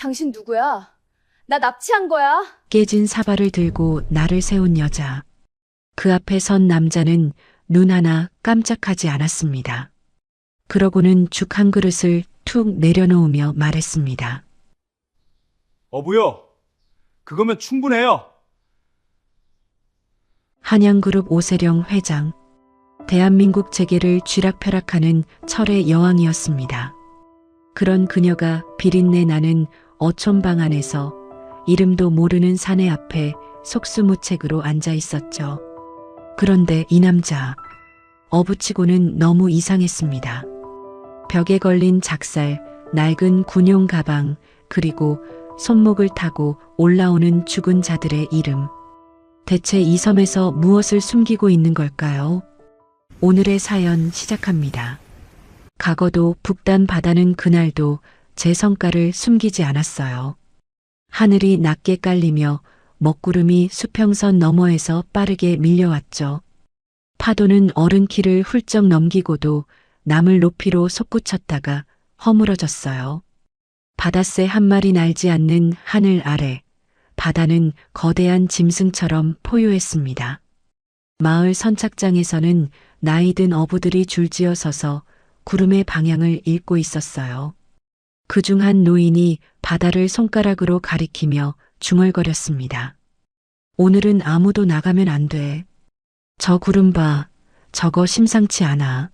당신 누구야? 나 납치한 거야. 깨진 사발을 들고 나를 세운 여자. 그 앞에 선 남자는 눈 하나 깜짝하지 않았습니다. 그러고는 죽 한 그릇을 툭 내려놓으며 말했습니다. 어부요. 그거면 충분해요. 한양그룹 오세령 회장. 대한민국 재계를 쥐락펴락하는 철의 여왕이었습니다. 그런 그녀가 비린내 나는 어촌방 안에서 이름도 모르는 사내 앞에 속수무책으로 앉아 있었죠. 그런데 이 남자, 어부치고는 너무 이상했습니다. 벽에 걸린 작살, 낡은 군용 가방, 그리고 손목을 타고 올라오는 죽은 자들의 이름. 대체 이 섬에서 무엇을 숨기고 있는 걸까요? 오늘의 사연 시작합니다. 과거도 북단 바다는 그날도 제 성깔을 숨기지 않았어요. 하늘이 낮게 깔리며 먹구름이 수평선 너머에서 빠르게 밀려왔죠. 파도는 어른 키를 훌쩍 넘기고도 남을 높이로 솟구쳤다가 허물어졌어요. 바닷새 한 마리 날지 않는 하늘 아래 바다는 거대한 짐승처럼 포효했습니다. 마을 선착장에서는 나이든 어부들이 줄지어 서서 구름의 방향을 읽고 있었어요. 그중 한 노인이 바다를 손가락으로 가리키며 중얼거렸습니다. 오늘은 아무도 나가면 안 돼. 저 구름 봐. 저거 심상치 않아.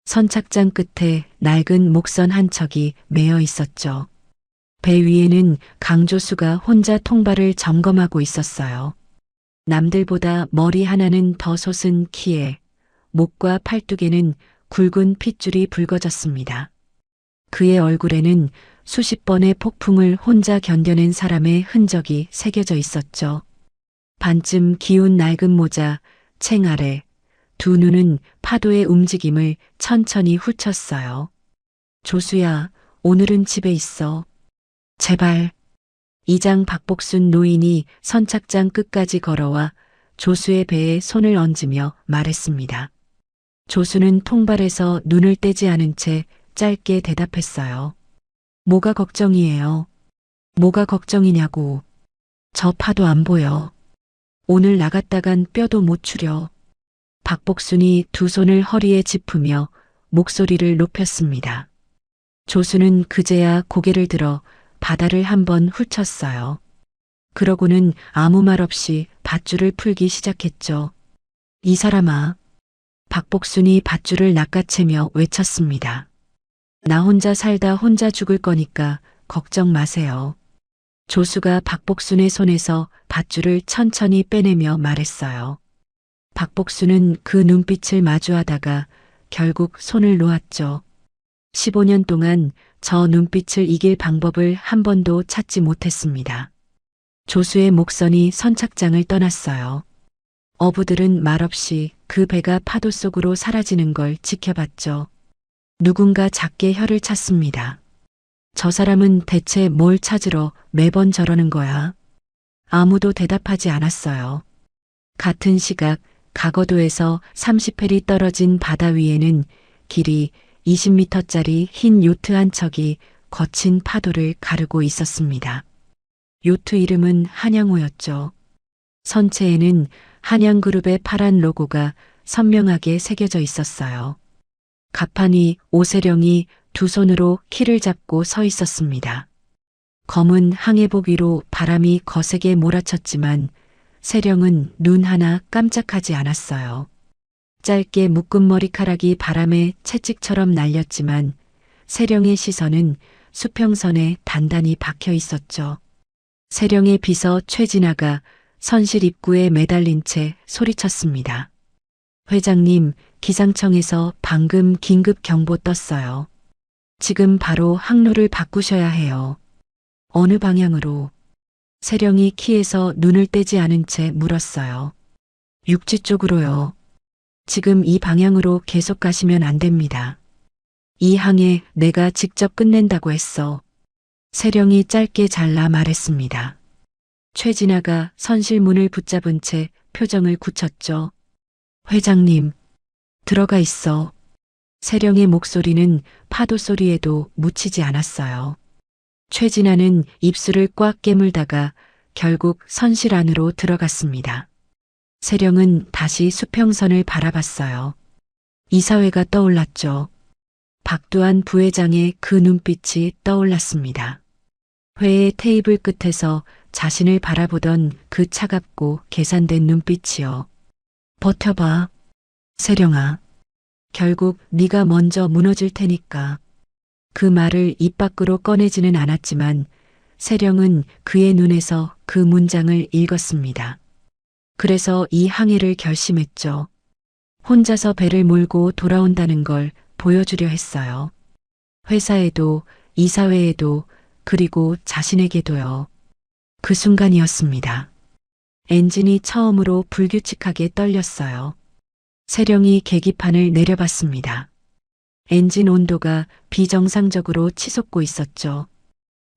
선착장 끝에 낡은 목선 한 척이 매여 있었죠. 배 위에는 강조수가 혼자 통발을 점검하고 있었어요. 남들보다 머리 하나는 더 솟은 키에 목과 팔뚝에는 굵은 핏줄이 붉어졌습니다. 그의 얼굴에는 수십 번의 폭풍을 혼자 견뎌낸 사람의 흔적이 새겨져 있었죠. 반쯤 기운 낡은 모자, 챙 아래 두 눈은 파도의 움직임을 천천히 훑쳤어요. 조수야, 오늘은 집에 있어. 제발. 이장 박복순 노인이 선착장 끝까지 걸어와 조수의 배에 손을 얹으며 말했습니다. 조수는 통발에서 눈을 떼지 않은 채 짧게 대답했어요. 뭐가 걱정이에요? 뭐가 걱정이냐고. 저 파도 안 보여. 오늘 나갔다간 뼈도 못 추려. 박복순이 두 손을 허리에 짚으며 목소리를 높였습니다. 조수는 그제야 고개를 들어 바다를 한번 훑쳤어요. 그러고는 아무 말 없이 밧줄을 풀기 시작했죠. 이 사람아. 박복순이 밧줄을 낚아채며 외쳤습니다. 나 혼자 살다 혼자 죽을 거니까 걱정 마세요. 조수가 박복순의 손에서 밧줄을 천천히 빼내며 말했어요. 박복순은 그 눈빛을 마주하다가 결국 손을 놓았죠. 15년 동안 저 눈빛을 이길 방법을 한 번도 찾지 못했습니다. 조수의 목선이 선착장을 떠났어요. 어부들은 말없이 그 배가 파도 속으로 사라지는 걸 지켜봤죠. 누군가 작게 혀를 찼습니다. 저 사람은 대체 뭘 찾으러 매번 저러는 거야? 아무도 대답하지 않았어요. 같은 시각 가거도에서 30해리 떨어진 바다 위에는 길이 20m짜리 흰 요트 한 척이 거친 파도를 가르고 있었습니다. 요트 이름은 한양호였죠. 선체에는 한양그룹의 파란 로고가 선명하게 새겨져 있었어요. 가판이 오세령이 두 손으로 키를 잡고 서 있었습니다. 검은 항해복 위로 바람이 거세게 몰아쳤지만 세령은 눈 하나 깜짝하지 않았어요. 짧게 묶은 머리카락이 바람에 채찍처럼 날렸지만 세령의 시선은 수평선에 단단히 박혀 있었죠. 세령의 비서 최진아가 선실 입구에 매달린 채 소리쳤습니다. 회장님, 기상청에서 방금 긴급 경보 떴어요. 지금 바로 항로를 바꾸셔야 해요. 어느 방향으로? 세령이 키에서 눈을 떼지 않은 채 물었어요. 육지 쪽으로요. 지금 이 방향으로 계속 가시면 안 됩니다. 이 항해 내가 직접 끝낸다고 했어. 세령이 짧게 잘라 말했습니다. 최진아가 선실문을 붙잡은 채 표정을 굳혔죠. 회장님, 들어가 있어. 세령의 목소리는 파도 소리에도 묻히지 않았어요. 최진아는 입술을 꽉 깨물다가 결국 선실 안으로 들어갔습니다. 세령은 다시 수평선을 바라봤어요. 이사회가 떠올랐죠. 박두한 부회장의 그 눈빛이 떠올랐습니다. 회의 테이블 끝에서 자신을 바라보던 그 차갑고 계산된 눈빛이요. 버텨봐. 세령아. 결국 네가 먼저 무너질 테니까. 그 말을 입 밖으로 꺼내지는 않았지만 세령은 그의 눈에서 그 문장을 읽었습니다. 그래서 이 항해를 결심했죠. 혼자서 배를 몰고 돌아온다는 걸 보여주려 했어요. 회사에도, 이사회에도, 그리고 자신에게도요. 그 순간이었습니다. 엔진이 처음으로 불규칙하게 떨렸어요. 세령이 계기판을 내려봤습니다. 엔진 온도가 비정상적으로 치솟고 있었죠.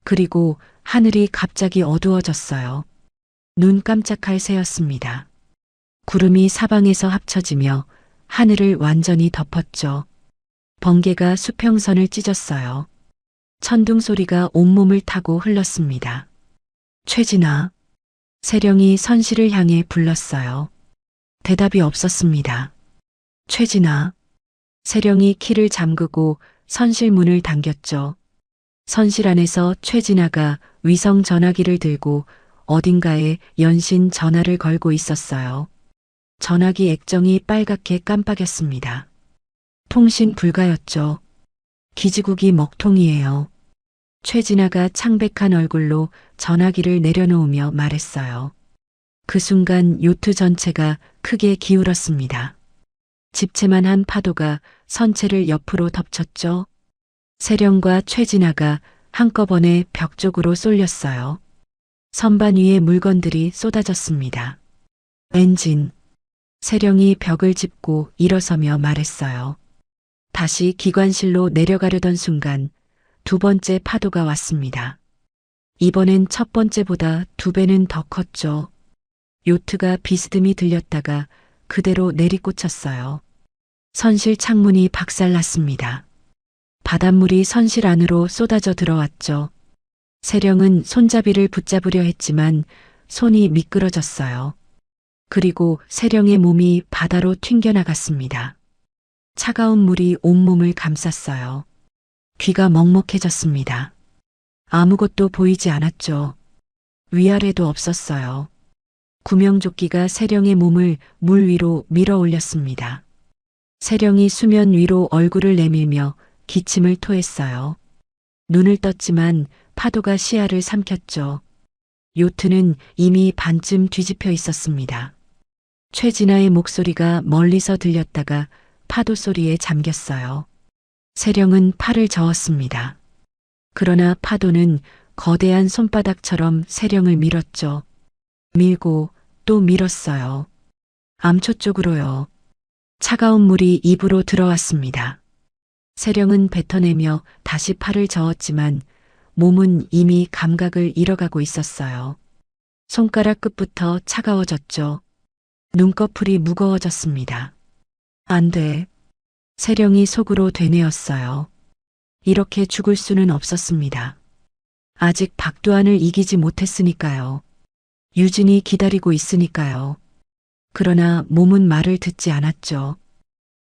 그리고 하늘이 갑자기 어두워졌어요. 눈 깜짝할 새였습니다. 구름이 사방에서 합쳐지며 하늘을 완전히 덮었죠. 번개가 수평선을 찢었어요. 천둥 소리가 온몸을 타고 흘렀습니다. 최진아. 세령이 선실을 향해 불렀어요. 대답이 없었습니다. 최진아. 세령이 키를 잠그고 선실 문을 당겼죠. 선실 안에서 최진아가 위성 전화기를 들고 어딘가에 연신 전화를 걸고 있었어요. 전화기 액정이 빨갛게 깜빡였습니다. 통신 불가였죠. 기지국이 먹통이에요. 최진아가 창백한 얼굴로 전화기를 내려놓으며 말했어요. 그 순간 요트 전체가 크게 기울었습니다. 집채만한 파도가 선체를 옆으로 덮쳤죠. 세령과 최진아가 한꺼번에 벽 쪽으로 쏠렸어요. 선반 위에 물건들이 쏟아졌습니다. 엔진. 세령이 벽을 짚고 일어서며 말했어요. 다시 기관실로 내려가려던 순간 두 번째 파도가 왔습니다. 이번엔 첫 번째보다 2배는 더 컸죠. 요트가 비스듬히 들렸다가 그대로 내리꽂혔어요. 선실 창문이 박살났습니다. 바닷물이 선실 안으로 쏟아져 들어왔죠. 세령은 손잡이를 붙잡으려 했지만 손이 미끄러졌어요. 그리고 세령의 몸이 바다로 튕겨나갔습니다. 차가운 물이 온몸을 감쌌어요. 귀가 먹먹해졌습니다. 아무것도 보이지 않았죠. 위아래도 없었어요. 구명조끼가 세령의 몸을 물 위로 밀어 올렸습니다. 세령이 수면 위로 얼굴을 내밀며 기침을 토했어요. 눈을 떴지만 파도가 시야를 삼켰죠. 요트는 이미 반쯤 뒤집혀 있었습니다. 최진아의 목소리가 멀리서 들렸다가 파도 소리에 잠겼어요. 세령은 팔을 저었습니다. 그러나 파도는 거대한 손바닥처럼 세령을 밀었죠. 밀고 또 밀었어요. 암초 쪽으로요. 차가운 물이 입으로 들어왔습니다. 세령은 뱉어내며 다시 팔을 저었지만 몸은 이미 감각을 잃어가고 있었어요. 손가락 끝부터 차가워졌죠. 눈꺼풀이 무거워졌습니다. 안 돼. 세령이 속으로 되뇌었어요. 이렇게 죽을 수는 없었습니다. 아직 박두한을 이기지 못했으니까요. 유진이 기다리고 있으니까요. 그러나 몸은 말을 듣지 않았죠.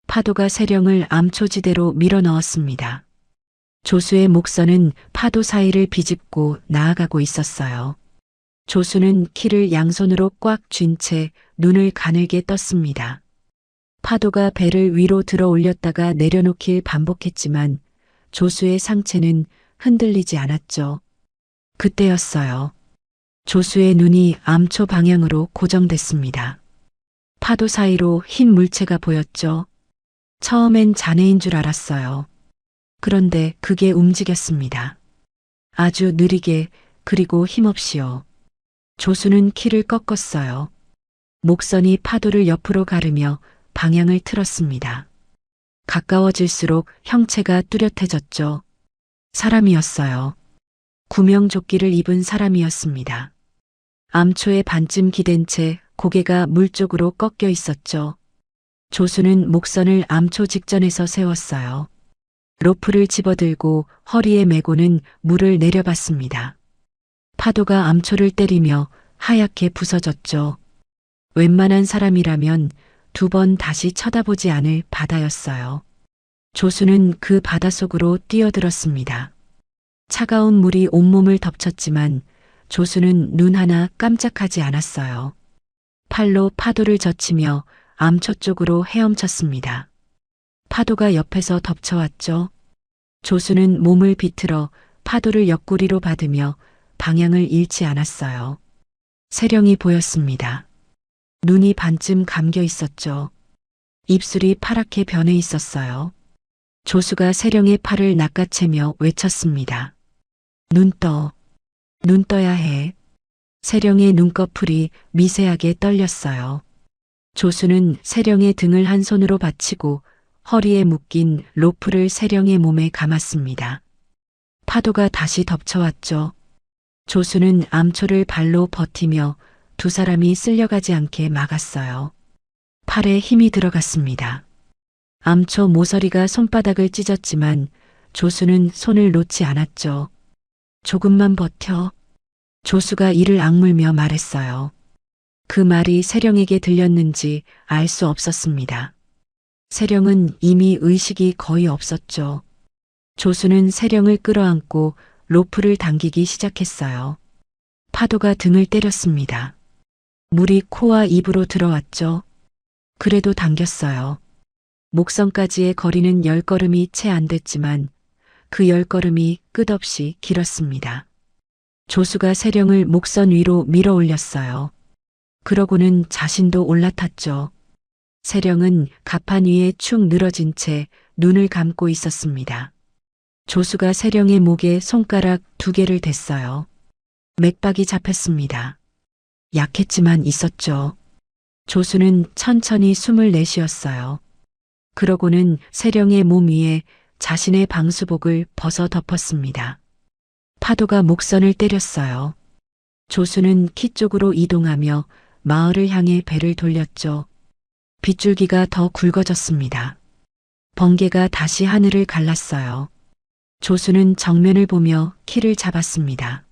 파도가 세령을 암초지대로 밀어넣었습니다. 조수의 목선은 파도 사이를 비집고 나아가고 있었어요. 조수는 키를 양손으로 꽉 쥔 채 눈을 가늘게 떴습니다. 파도가 배를 위로 들어 올렸다가 내려놓길 반복했지만 조수의 상체는 흔들리지 않았죠. 그때였어요. 조수의 눈이 암초 방향으로 고정됐습니다. 파도 사이로 흰 물체가 보였죠. 처음엔 잔해인 줄 알았어요. 그런데 그게 움직였습니다. 아주 느리게 그리고 힘없이요. 조수는 키를 꺾었어요. 목선이 파도를 옆으로 가르며 방향을 틀었습니다. 가까워질수록 형체가 뚜렷해졌죠. 사람이었어요. 구명조끼를 입은 사람이었습니다. 암초에 반쯤 기댄 채 고개가 물 쪽으로 꺾여 있었죠. 조수는 목선을 암초 직전에서 세웠어요. 로프를 집어들고 허리에 메고는 물을 내려봤습니다. 파도가 암초를 때리며 하얗게 부서졌죠. 웬만한 사람이라면 2번 다시 쳐다보지 않을 바다였어요. 조수는 그 바닷속으로 뛰어들었습니다. 차가운 물이 온몸을 덮쳤지만 조수는 눈 하나 깜짝하지 않았어요. 팔로 파도를 젖히며 암초 쪽으로 헤엄쳤습니다. 파도가 옆에서 덮쳐왔죠. 조수는 몸을 비틀어 파도를 옆구리로 받으며 방향을 잃지 않았어요. 세령이 보였습니다. 눈이 반쯤 감겨 있었죠. 입술이 파랗게 변해 있었어요. 조수가 세령의 팔을 낚아채며 외쳤습니다. 눈 떠. 눈 떠야 해. 세령의 눈꺼풀이 미세하게 떨렸어요. 조수는 세령의 등을 한 손으로 받치고 허리에 묶인 로프를 세령의 몸에 감았습니다. 파도가 다시 덮쳐왔죠. 조수는 암초를 발로 버티며 2 사람이 쓸려가지 않게 막았어요. 팔에 힘이 들어갔습니다. 암초 모서리가 손바닥을 찢었지만 조수는 손을 놓지 않았죠. 조금만 버텨. 조수가 이를 악물며 말했어요. 그 말이 세령에게 들렸는지 알 수 없었습니다. 세령은 이미 의식이 거의 없었죠. 조수는 세령을 끌어안고 로프를 당기기 시작했어요. 파도가 등을 때렸습니다. 물이 코와 입으로 들어왔죠. 그래도 당겼어요. 목선까지의 거리는 10걸음이 채 안 됐지만 그 10걸음이 끝없이 길었습니다. 조수가 세령을 목선 위로 밀어 올렸어요. 그러고는 자신도 올라탔죠. 세령은 갑판 위에 축 늘어진 채 눈을 감고 있었습니다. 조수가 세령의 목에 손가락 2개를 댔어요. 맥박이 잡혔습니다. 약했지만 있었죠. 조수는 천천히 숨을 내쉬었어요. 그러고는 세령의 몸 위에 자신의 방수복을 벗어 덮었습니다. 파도가 목선을 때렸어요. 조수는 키 쪽으로 이동하며 마을을 향해 배를 돌렸죠. 빗줄기가 더 굵어졌습니다. 번개가 다시 하늘을 갈랐어요. 조수는 정면을 보며 키를 잡았습니다.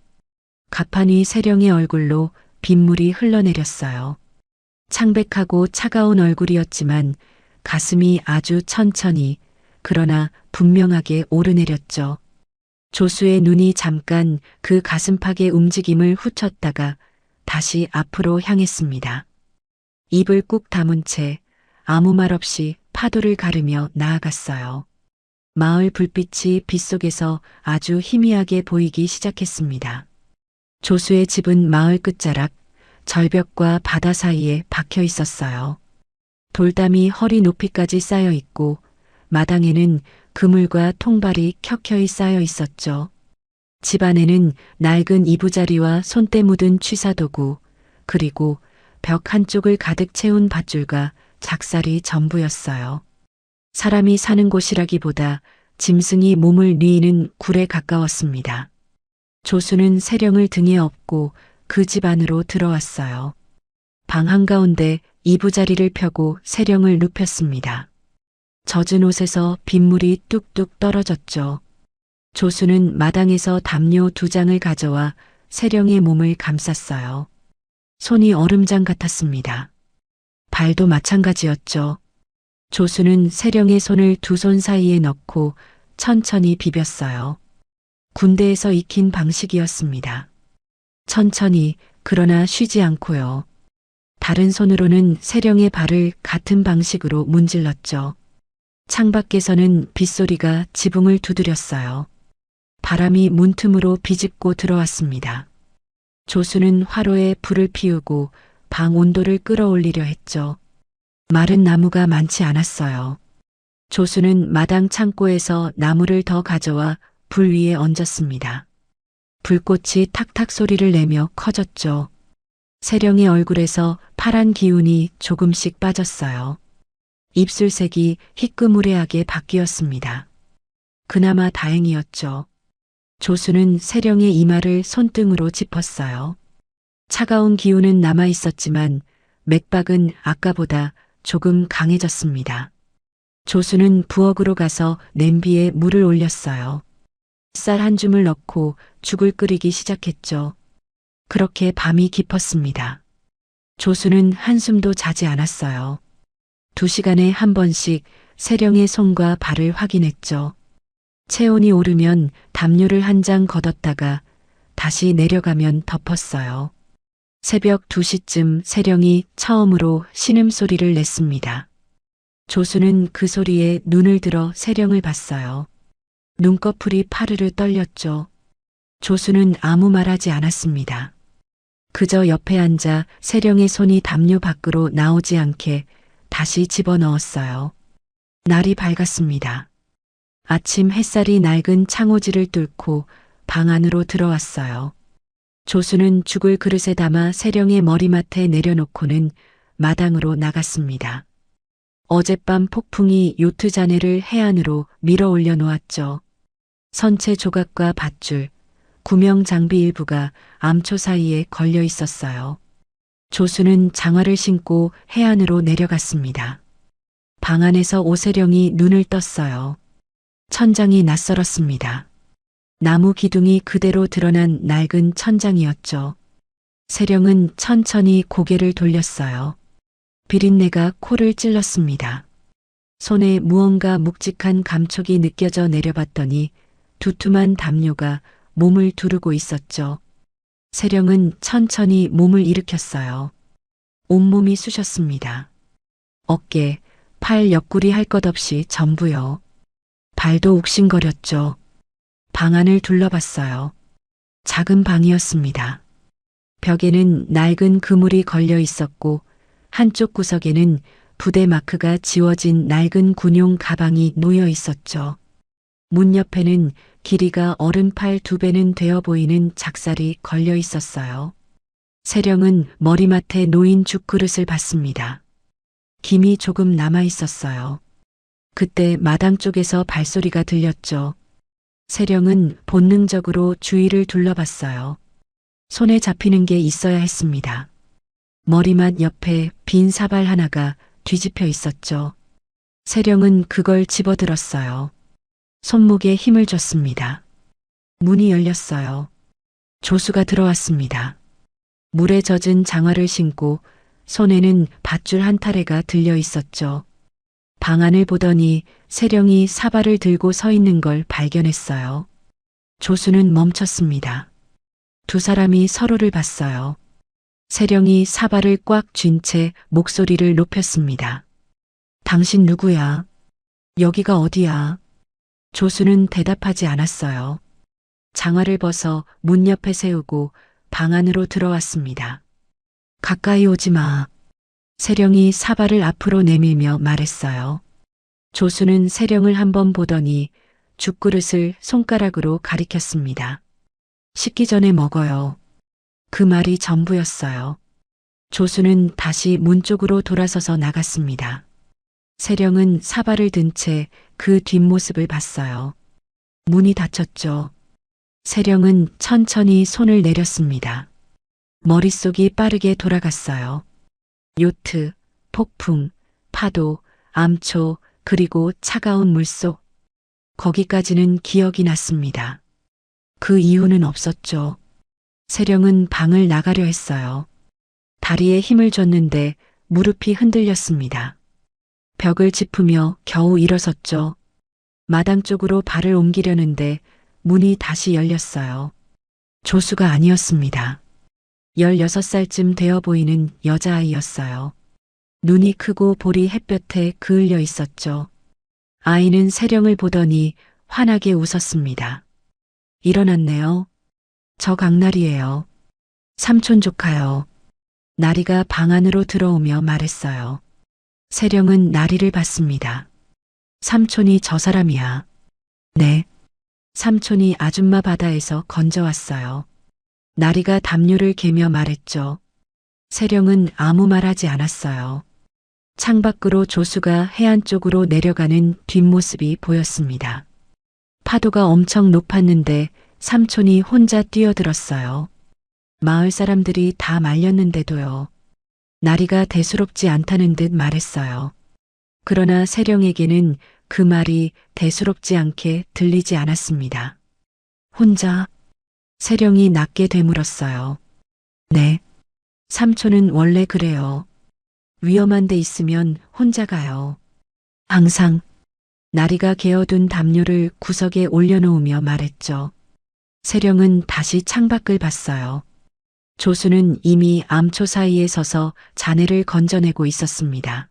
갑판 위 세령의 얼굴로 빗물이 흘러내렸어요. 창백하고 차가운 얼굴이었지만 가슴이 아주 천천히 그러나 분명하게 오르내렸죠. 조수의 눈이 잠깐 그 가슴팍의 움직임을 훔쳤다가 다시 앞으로 향했습니다. 입을 꾹 다문 채 아무 말 없이 파도를 가르며 나아갔어요. 마을 불빛이 빗속에서 아주 희미하게 보이기 시작했습니다. 조수의 집은 마을 끝자락, 절벽과 바다 사이에 박혀 있었어요. 돌담이 허리 높이까지 쌓여 있고 마당에는 그물과 통발이 켜켜이 쌓여 있었죠. 집 안에는 낡은 이부자리와 손때 묻은 취사도구, 그리고 벽 한쪽을 가득 채운 밧줄과 작살이 전부였어요. 사람이 사는 곳이라기보다 짐승이 몸을 뉘이는 굴에 가까웠습니다. 조수는 세령을 등에 업고 그 집 안으로 들어왔어요. 방 한가운데 이부자리를 펴고 세령을 눕혔습니다. 젖은 옷에서 빗물이 뚝뚝 떨어졌죠. 조수는 마당에서 담요 2장을 가져와 세령의 몸을 감쌌어요. 손이 얼음장 같았습니다. 발도 마찬가지였죠. 조수는 세령의 손을 2 손 사이에 넣고 천천히 비볐어요. 군대에서 익힌 방식이었습니다. 천천히 그러나 쉬지 않고요. 다른 손으로는 세령의 발을 같은 방식으로 문질렀죠. 창밖에서는 빗소리가 지붕을 두드렸어요. 바람이 문틈으로 비집고 들어왔습니다. 조수는 화로에 불을 피우고 방 온도를 끌어올리려 했죠. 마른 나무가 많지 않았어요. 조수는 마당 창고에서 나무를 더 가져와 불 위에 얹었습니다. 불꽃이 탁탁 소리를 내며 커졌죠. 세령의 얼굴에서 파란 기운이 조금씩 빠졌어요. 입술색이 희끄무레하게 바뀌었습니다. 그나마 다행이었죠. 조수는 세령의 이마를 손등으로 짚었어요. 차가운 기운은 남아 있었지만 맥박은 아까보다 조금 강해졌습니다. 조수는 부엌으로 가서 냄비에 물을 올렸어요. 쌀 한 줌을 넣고 죽을 끓이기 시작했죠. 그렇게 밤이 깊었습니다. 조수는 한숨도 자지 않았어요. 2시간에 한 번씩 세령의 손과 발을 확인했죠. 체온이 오르면 담요를 한 장 걷었다가 다시 내려가면 덮었어요. 새벽 2시쯤 세령이 처음으로 신음소리를 냈습니다. 조수는 그 소리에 눈을 들어 세령을 봤어요. 눈꺼풀이 파르르 떨렸죠. 조수는 아무 말하지 않았습니다. 그저 옆에 앉아 세령의 손이 담요 밖으로 나오지 않게 다시 집어넣었어요. 날이 밝았습니다. 아침 햇살이 낡은 창호지를 뚫고 방 안으로 들어왔어요. 조수는 죽을 그릇에 담아 세령의 머리맡에 내려놓고는 마당으로 나갔습니다. 어젯밤 폭풍이 요트 잔해를 해안으로 밀어 올려 놓았죠. 선체 조각과 밧줄, 구명 장비 일부가 암초 사이에 걸려 있었어요. 조수는 장화를 신고 해안으로 내려갔습니다. 방 안에서 오세령이 눈을 떴어요. 천장이 낯설었습니다. 나무 기둥이 그대로 드러난 낡은 천장이었죠. 세령은 천천히 고개를 돌렸어요. 비린내가 코를 찔렀습니다. 손에 무언가 묵직한 감촉이 느껴져 내려봤더니 두툼한 담요가 몸을 두르고 있었죠. 세령은 천천히 몸을 일으켰어요. 온몸이 쑤셨습니다. 어깨, 팔 옆구리 할 것 없이 전부요. 발도 욱신거렸죠. 방 안을 둘러봤어요. 작은 방이었습니다. 벽에는 낡은 그물이 걸려 있었고 한쪽 구석에는 부대 마크가 지워진 낡은 군용 가방이 놓여 있었죠. 문 옆에는 길이가 어른팔 2배는 되어 보이는 작살이 걸려 있었어요. 세령은 머리맡에 놓인 죽그릇을 봤습니다. 김이 조금 남아 있었어요. 그때 마당 쪽에서 발소리가 들렸죠. 세령은 본능적으로 주위를 둘러봤어요. 손에 잡히는 게 있어야 했습니다. 머리맡 옆에 빈 사발 하나가 뒤집혀 있었죠. 세령은 그걸 집어들었어요. 손목에 힘을 줬습니다. 문이 열렸어요. 조수가 들어왔습니다. 물에 젖은 장화를 신고 손에는 밧줄 한 타래가 들려 있었죠. 방 안을 보더니 세령이 사발을 들고 서 있는 걸 발견했어요. 조수는 멈췄습니다. 두 사람이 서로를 봤어요. 세령이 사발을 꽉 쥔 채 목소리를 높였습니다. 당신 누구야? 여기가 어디야? 조수는 대답하지 않았어요. 장화를 벗어 문 옆에 세우고 방 안으로 들어왔습니다. 가까이 오지 마. 세령이 사발을 앞으로 내밀며 말했어요. 조수는 세령을 한번 보더니 죽그릇을 손가락으로 가리켰습니다. 식기 전에 먹어요. 그 말이 전부였어요. 조수는 다시 문 쪽으로 돌아서서 나갔습니다. 세령은 사발을 든 채 그 뒷모습을 봤어요. 문이 닫혔죠. 세령은 천천히 손을 내렸습니다. 머릿속이 빠르게 돌아갔어요. 요트, 폭풍, 파도, 암초, 그리고 차가운 물속. 거기까지는 기억이 났습니다. 그 이유는 없었죠. 세령은 방을 나가려 했어요. 다리에 힘을 줬는데 무릎이 흔들렸습니다. 벽을 짚으며 겨우 일어섰죠. 마당 쪽으로 발을 옮기려는데 문이 다시 열렸어요. 조수가 아니었습니다. 16살쯤 되어 보이는 여자아이였어요. 눈이 크고 볼이 햇볕에 그을려 있었죠. 아이는 세령을 보더니 환하게 웃었습니다. 일어났네요. 저 강날이에요. 삼촌 조카요. 나리가 방 안으로 들어오며 말했어요. 세령은 나리를 봤습니다. 삼촌이 저 사람이야. 네. 삼촌이 아줌마 바다에서 건져왔어요. 나리가 담요를 개며 말했죠. 세령은 아무 말하지 않았어요. 창밖으로 조수가 해안 쪽으로 내려가는 뒷모습이 보였습니다. 파도가 엄청 높았는데 삼촌이 혼자 뛰어들었어요. 마을 사람들이 다 말렸는데도요. 나리가 대수롭지 않다는 듯 말했어요. 그러나 세령에게는 그 말이 대수롭지 않게 들리지 않았습니다. 혼자? 세령이 낮게 되물었어요. 네. 삼촌은 원래 그래요. 위험한 데 있으면 혼자 가요. 항상 나리가 개어둔 담요를 구석에 올려놓으며 말했죠. 세령은 다시 창밖을 봤어요. 조수는 이미 암초 사이에 서서 잔해를 건져내고 있었습니다.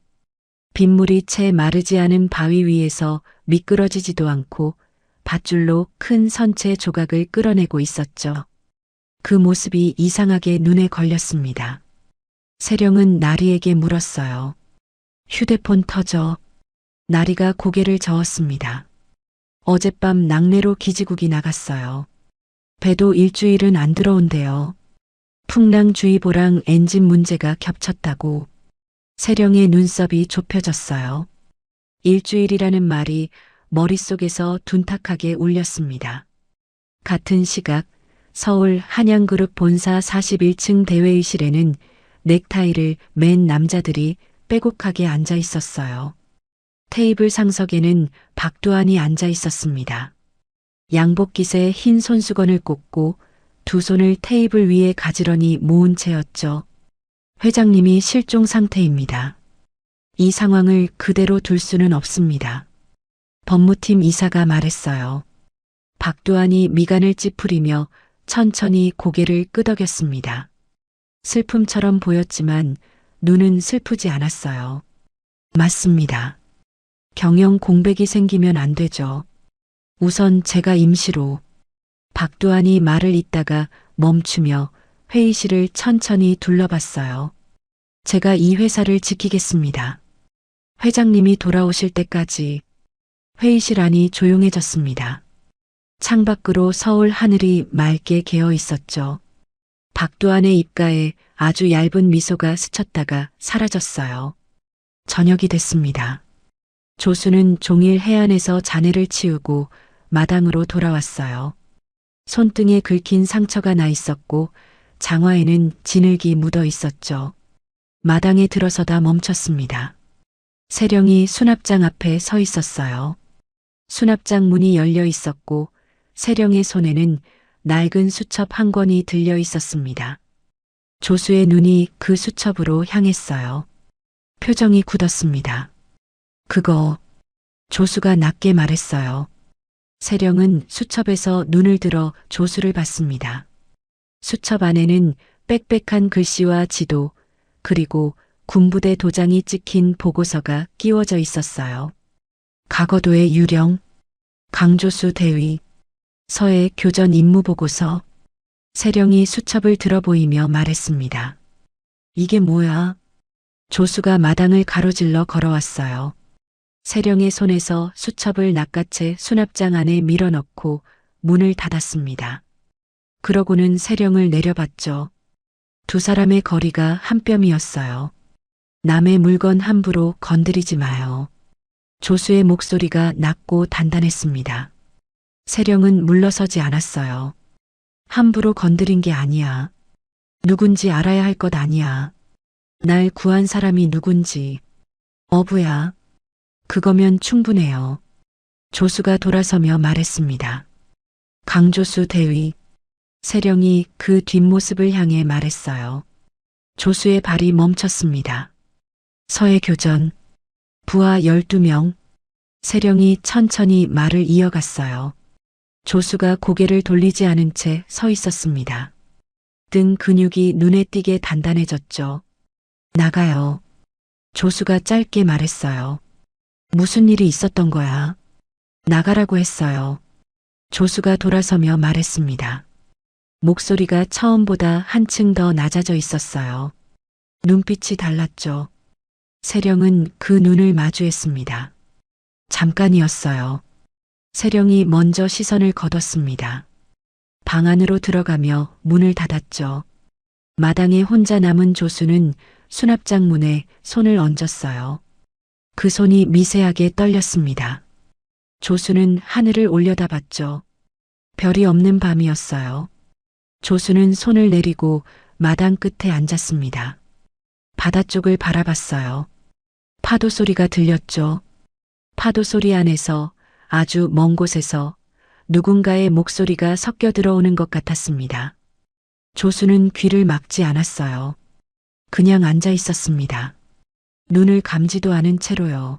빗물이 채 마르지 않은 바위 위에서 미끄러지지도 않고 밧줄로 큰 선체 조각을 끌어내고 있었죠. 그 모습이 이상하게 눈에 걸렸습니다. 세령은 나리에게 물었어요. 휴대폰 터져. 나리가 고개를 저었습니다. 어젯밤 낙뢰로 기지국이 나갔어요. 배도 일주일은 안 들어온대요. 풍랑주의보랑 엔진 문제가 겹쳤다고. 세령의 눈썹이 좁혀졌어요. 일주일이라는 말이 머릿속에서 둔탁하게 울렸습니다. 같은 시각 서울 한양그룹 본사 41층 대회의실에는 넥타이를 맨 남자들이 빼곡하게 앉아 있었어요. 테이블 상석에는 박두환이 앉아 있었습니다. 양복깃에 흰 손수건을 꽂고 두 손을 테이블 위에 가지런히 모은 채였죠. 회장님이 실종 상태입니다. 이 상황을 그대로 둘 수는 없습니다. 법무팀 이사가 말했어요. 박두환이 미간을 찌푸리며 천천히 고개를 끄덕였습니다. 슬픔처럼 보였지만 눈은 슬프지 않았어요. 맞습니다. 경영 공백이 생기면 안 되죠. 우선 제가 임시로. 박두환이 말을 잇다가 멈추며 회의실을 천천히 둘러봤어요. 제가 이 회사를 지키겠습니다. 회장님이 돌아오실 때까지. 회의실 안이 조용해졌습니다. 창밖으로 서울 하늘이 맑게 개어 있었죠. 박두환의 입가에 아주 얇은 미소가 스쳤다가 사라졌어요. 저녁이 됐습니다. 조수는 종일 해안에서 잔해를 치우고 마당으로 돌아왔어요. 손등에 긁힌 상처가 나 있었고 장화에는 진흙이 묻어 있었죠. 마당에 들어서다 멈췄습니다. 세령이 수납장 앞에 서 있었어요. 수납장 문이 열려 있었고 세령의 손에는 낡은 수첩 한 권이 들려 있었습니다. 조수의 눈이 그 수첩으로 향했어요. 표정이 굳었습니다. 그거. 조수가 낮게 말했어요. 세령은 수첩에서 눈을 들어 조수를 봤습니다. 수첩 안에는 빽빽한 글씨와 지도 그리고 군부대 도장이 찍힌 보고서가 끼워져 있었어요. 가거도의 유령, 강조수 대위, 서해 교전 임무보고서. 세령이 수첩을 들어보이며 말했습니다. 이게 뭐야? 조수가 마당을 가로질러 걸어왔어요. 세령의 손에서 수첩을 낚아채 수납장 안에 밀어넣고 문을 닫았습니다. 그러고는 세령을 내려봤죠. 두 사람의 거리가 한 뼘이었어요. 남의 물건 함부로 건드리지 마요. 조수의 목소리가 낮고 단단했습니다. 세령은 물러서지 않았어요. 함부로 건드린 게 아니야. 누군지 알아야 할 것 아니야. 날 구한 사람이 누군지. 어부야. 그거면 충분해요. 조수가 돌아서며 말했습니다. 강조수 대위. 세령이 그 뒷모습을 향해 말했어요. 조수의 발이 멈췄습니다. 서해 교전. 부하 12명. 세령이 천천히 말을 이어갔어요. 조수가 고개를 돌리지 않은 채 서 있었습니다. 등 근육이 눈에 띄게 단단해졌죠. 나가요. 조수가 짧게 말했어요. 무슨 일이 있었던 거야? 나가라고 했어요. 조수가 돌아서며 말했습니다. 목소리가 처음보다 한층 더 낮아져 있었어요. 눈빛이 달랐죠. 세령은 그 눈을 마주했습니다. 잠깐이었어요. 세령이 먼저 시선을 거뒀습니다. 방 안으로 들어가며 문을 닫았죠. 마당에 혼자 남은 조수는 수납장 문에 손을 얹었어요. 그 손이 미세하게 떨렸습니다. 조수는 하늘을 올려다봤죠. 별이 없는 밤이었어요. 조수는 손을 내리고 마당 끝에 앉았습니다. 바다 쪽을 바라봤어요. 파도 소리가 들렸죠. 파도 소리 안에서 아주 먼 곳에서 누군가의 목소리가 섞여 들어오는 것 같았습니다. 조수는 귀를 막지 않았어요. 그냥 앉아 있었습니다. 눈을 감지도 않은 채로요.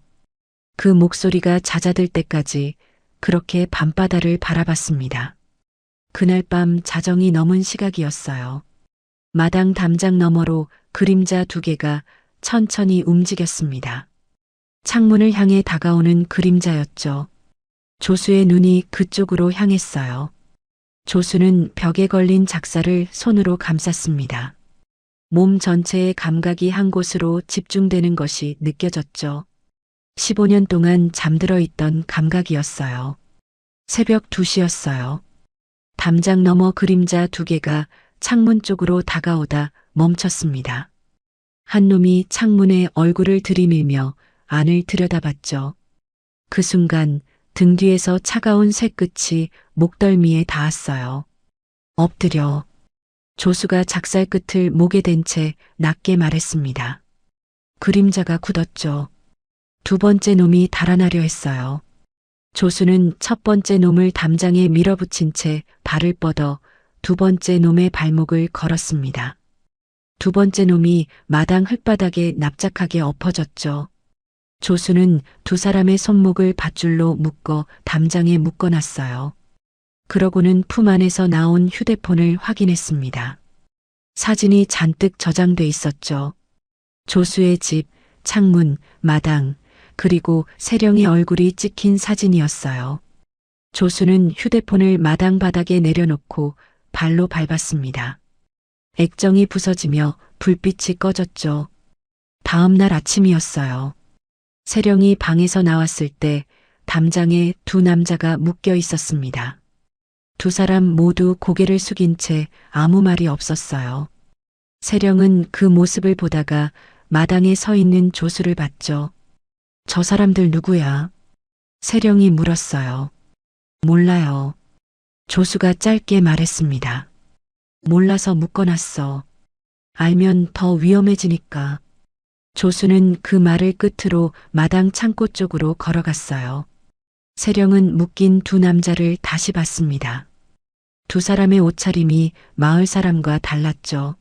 그 목소리가 잦아들 때까지 그렇게 밤바다를 바라봤습니다. 그날 밤 자정이 넘은 시각이었어요. 마당 담장 너머로 그림자 두 개가 천천히 움직였습니다. 창문을 향해 다가오는 그림자였죠. 조수의 눈이 그쪽으로 향했어요. 조수는 벽에 걸린 작사를 손으로 감쌌습니다. 몸 전체의 감각이 한 곳으로 집중되는 것이 느껴졌죠. 15년 동안 잠들어 있던 감각이었어요. 새벽 2시였어요. 담장 너머 그림자 두 개가 창문 쪽으로 다가오다 멈췄습니다. 한 놈이 창문에 얼굴을 들이밀며 안을 들여다봤죠. 그 순간 등 뒤에서 차가운 쇠끝이 목덜미에 닿았어요. 엎드려. 조수가 작살 끝을 목에 댄 채 낮게 말했습니다. 그림자가 굳었죠. 두 번째 놈이 달아나려 했어요. 조수는 첫 번째 놈을 담장에 밀어붙인 채 발을 뻗어 두 번째 놈의 발목을 걸었습니다. 두 번째 놈이 마당 흙바닥에 납작하게 엎어졌죠. 조수는 두 사람의 손목을 밧줄로 묶어 담장에 묶어놨어요. 그러고는 품 안에서 나온 휴대폰을 확인했습니다. 사진이 잔뜩 저장돼 있었죠. 조수의 집, 창문, 마당, 그리고 세령의 얼굴이 찍힌 사진이었어요. 조수는 휴대폰을 마당 바닥에 내려놓고 발로 밟았습니다. 액정이 부서지며 불빛이 꺼졌죠. 다음 날 아침이었어요. 세령이 방에서 나왔을 때 담장에 두 남자가 묶여 있었습니다. 두 사람 모두 고개를 숙인 채 아무 말이 없었어요. 세령은 그 모습을 보다가 마당에 서 있는 조수를 봤죠. 저 사람들 누구야? 세령이 물었어요. 몰라요. 조수가 짧게 말했습니다. 몰라서 묶어놨어. 알면 더 위험해지니까. 조수는 그 말을 끝으로 마당 창고 쪽으로 걸어갔어요. 세령은 묶인 두 남자를 다시 봤습니다. 두 사람의 옷차림이 마을 사람과 달랐죠.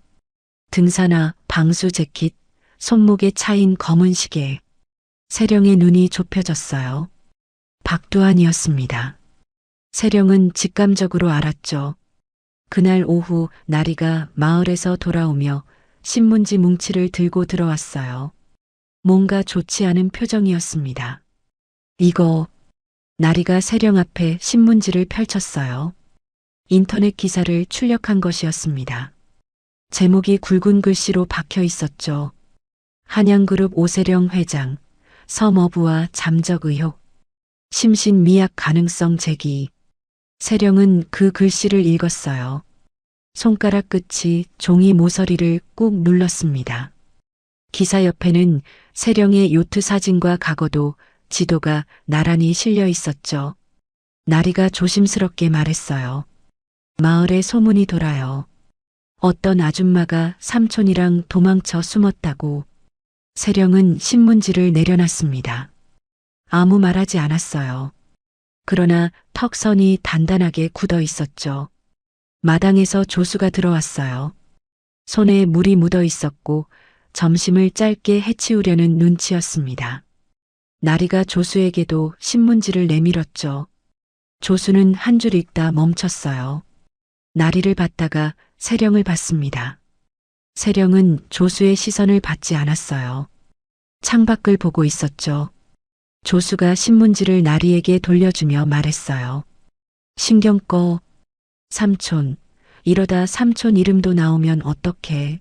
등산화, 방수 재킷, 손목에 차인 검은 시계. 세령의 눈이 좁혀졌어요. 박두한이었습니다. 세령은 직감적으로 알았죠. 그날 오후 나리가 마을에서 돌아오며 신문지 뭉치를 들고 들어왔어요. 뭔가 좋지 않은 표정이었습니다. 이거, 나리가 세령 앞에 신문지를 펼쳤어요. 인터넷 기사를 출력한 것이었습니다. 제목이 굵은 글씨로 박혀 있었죠. 한양그룹 오세령 회장, 섬어부와 잠적 의혹, 심신미약 가능성 제기. 세령은 그 글씨를 읽었어요. 손가락 끝이 종이 모서리를 꾹 눌렀습니다. 기사 옆에는 세령의 요트 사진과 각오도 지도가 나란히 실려 있었죠. 나리가 조심스럽게 말했어요. 마을에 소문이 돌아요. 어떤 아줌마가 삼촌이랑 도망쳐 숨었다고. 세령은 신문지를 내려놨습니다. 아무 말하지 않았어요. 그러나 턱선이 단단하게 굳어 있었죠. 마당에서 조수가 들어왔어요. 손에 물이 묻어 있었고 점심을 짧게 해치우려는 눈치였습니다. 나리가 조수에게도 신문지를 내밀었죠. 조수는 한 줄 읽다 멈췄어요. 나리를 봤다가 세령을 봤습니다. 세령은 조수의 시선을 받지 않았어요. 창밖을 보고 있었죠. 조수가 신문지를 나리에게 돌려주며 말했어요. 신경 꺼. 삼촌, 이러다 삼촌 이름도 나오면 어떡해.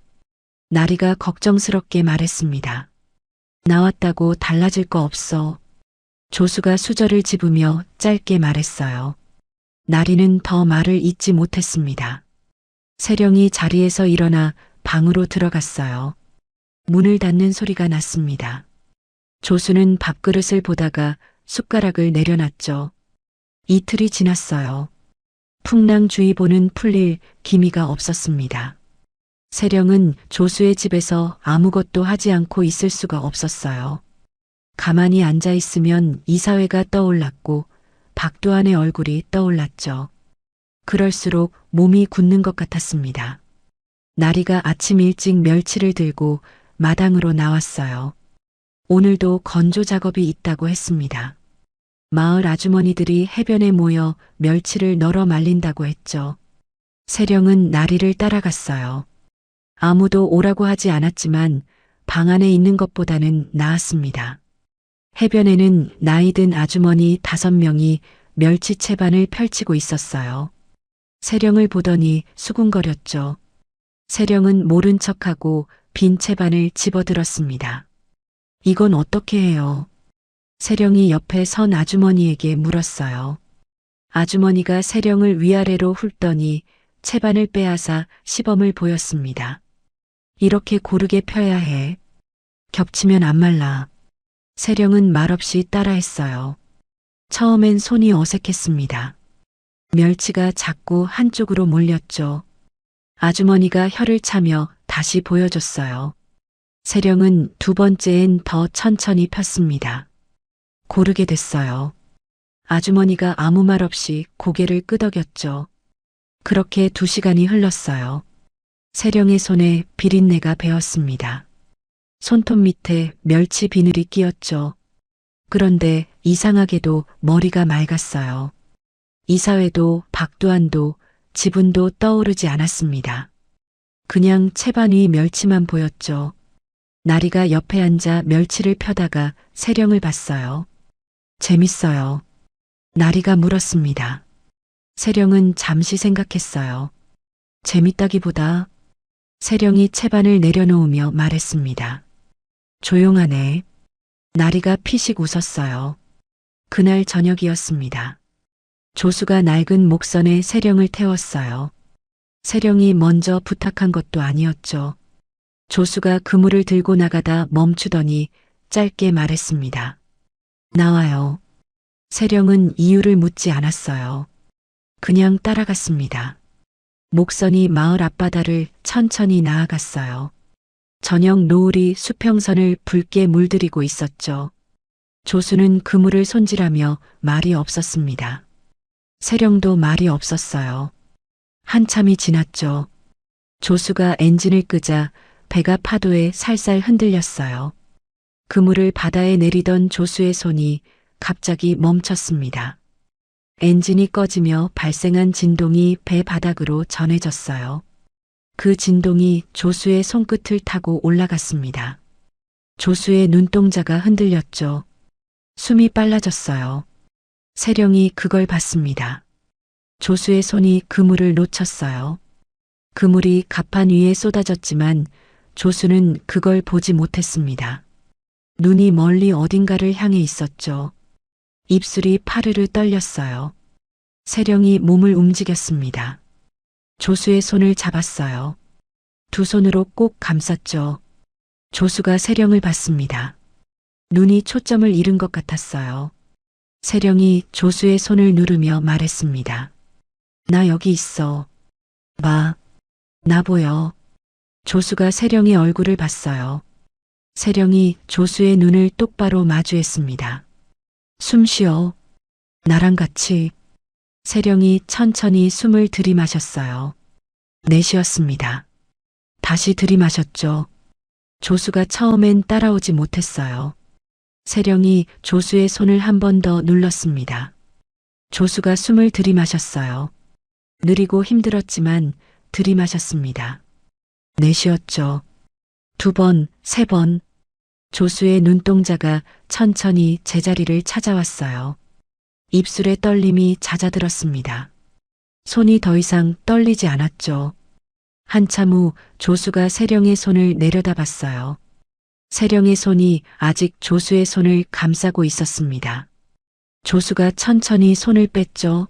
나리가 걱정스럽게 말했습니다. 나왔다고 달라질 거 없어. 조수가 수저를 집으며 짧게 말했어요. 나리는 더 말을 잇지 못했습니다. 세령이 자리에서 일어나 방으로 들어갔어요. 문을 닫는 소리가 났습니다. 조수는 밥그릇을 보다가 숟가락을 내려놨죠. 이틀이 지났어요. 풍랑주의보는 풀릴 기미가 없었습니다. 세령은 조수의 집에서 아무것도 하지 않고 있을 수가 없었어요. 가만히 앉아 있으면 이사회가 떠올랐고 박도환의 얼굴이 떠올랐죠. 그럴수록 몸이 굳는 것 같았습니다. 나리가 아침 일찍 멸치를 들고 마당으로 나왔어요. 오늘도 건조 작업이 있다고 했습니다. 마을 아주머니들이 해변에 모여 멸치를 널어 말린다고 했죠. 세령은 나리를 따라갔어요. 아무도 오라고 하지 않았지만 방 안에 있는 것보다는 나았습니다. 해변에는 나이든 아주머니 5명이 멸치 채반을 펼치고 있었어요. 세령을 보더니 수군거렸죠. 세령은 모른 척하고 빈 채반을 집어들었습니다. 이건 어떻게 해요? 세령이 옆에 선 아주머니에게 물었어요. 아주머니가 세령을 위아래로 훑더니 채반을 빼앗아 시범을 보였습니다. 이렇게 고르게 펴야 해. 겹치면 안 말라. 세령은 말없이 따라했어요. 처음엔 손이 어색했습니다. 멸치가 자꾸 한쪽으로 몰렸죠. 아주머니가 혀를 차며 다시 보여줬어요. 세령은 2번째엔 더 천천히 폈습니다. 고르게 됐어요. 아주머니가 아무 말 없이 고개를 끄덕였죠. 그렇게 2시간이 흘렀어요. 세령의 손에 비린내가 배었습니다. 손톱 밑에 멸치 비늘이 끼었죠. 그런데 이상하게도 머리가 맑았어요. 이사회도 박도환도 지분도 떠오르지 않았습니다. 그냥 채반 위 멸치만 보였죠. 나리가 옆에 앉아 멸치를 펴다가 세령을 봤어요. 재밌어요. 나리가 물었습니다. 세령은 잠시 생각했어요. 재밌다기보다 세령이 채반을 내려놓으며 말했습니다. 조용하네. 나리가 피식 웃었어요. 그날 저녁이었습니다. 조수가 낡은 목선에 세령을 태웠어요. 세령이 먼저 부탁한 것도 아니었죠. 조수가 그물을 들고 나가다 멈추더니 짧게 말했습니다. 나와요. 세령은 이유를 묻지 않았어요. 그냥 따라갔습니다. 목선이 마을 앞바다를 천천히 나아갔어요. 저녁 노을이 수평선을 붉게 물들이고 있었죠. 조수는 그물을 손질하며 말이 없었습니다. 세령도 말이 없었어요. 한참이 지났죠. 조수가 엔진을 끄자 배가 파도에 살살 흔들렸어요. 그물을 바다에 내리던 조수의 손이 갑자기 멈췄습니다. 엔진이 꺼지며 발생한 진동이 배 바닥으로 전해졌어요. 그 진동이 조수의 손끝을 타고 올라갔습니다. 조수의 눈동자가 흔들렸죠. 숨이 빨라졌어요. 세령이 그걸 봤습니다. 조수의 손이 그물을 놓쳤어요. 그물이 갑판 위에 쏟아졌지만 조수는 그걸 보지 못했습니다. 눈이 멀리 어딘가를 향해 있었죠. 입술이 파르르 떨렸어요. 세령이 몸을 움직였습니다. 조수의 손을 잡았어요. 2 손으로 꼭 감쌌죠. 조수가 세령을 봤습니다. 눈이 초점을 잃은 것 같았어요. 세령이 조수의 손을 누르며 말했습니다. 나 여기 있어. 봐. 나 보여. 조수가 세령의 얼굴을 봤어요. 세령이 조수의 눈을 똑바로 마주했습니다. 숨 쉬어. 나랑 같이. 세령이 천천히 숨을 들이마셨어요. 내쉬었습니다. 다시 들이마셨죠. 조수가 처음엔 따라오지 못했어요. 세령이 조수의 손을 한 번 더 눌렀습니다. 조수가 숨을 들이마셨어요. 느리고 힘들었지만 들이마셨습니다. 내쉬었죠. 2번, 3번. 조수의 눈동자가 천천히 제자리를 찾아왔어요. 입술의 떨림이 잦아들었습니다. 손이 더 이상 떨리지 않았죠. 한참 후 조수가 세령의 손을 내려다봤어요. 세령의 손이 아직 조수의 손을 감싸고 있었습니다. 조수가 천천히 손을 뺐죠.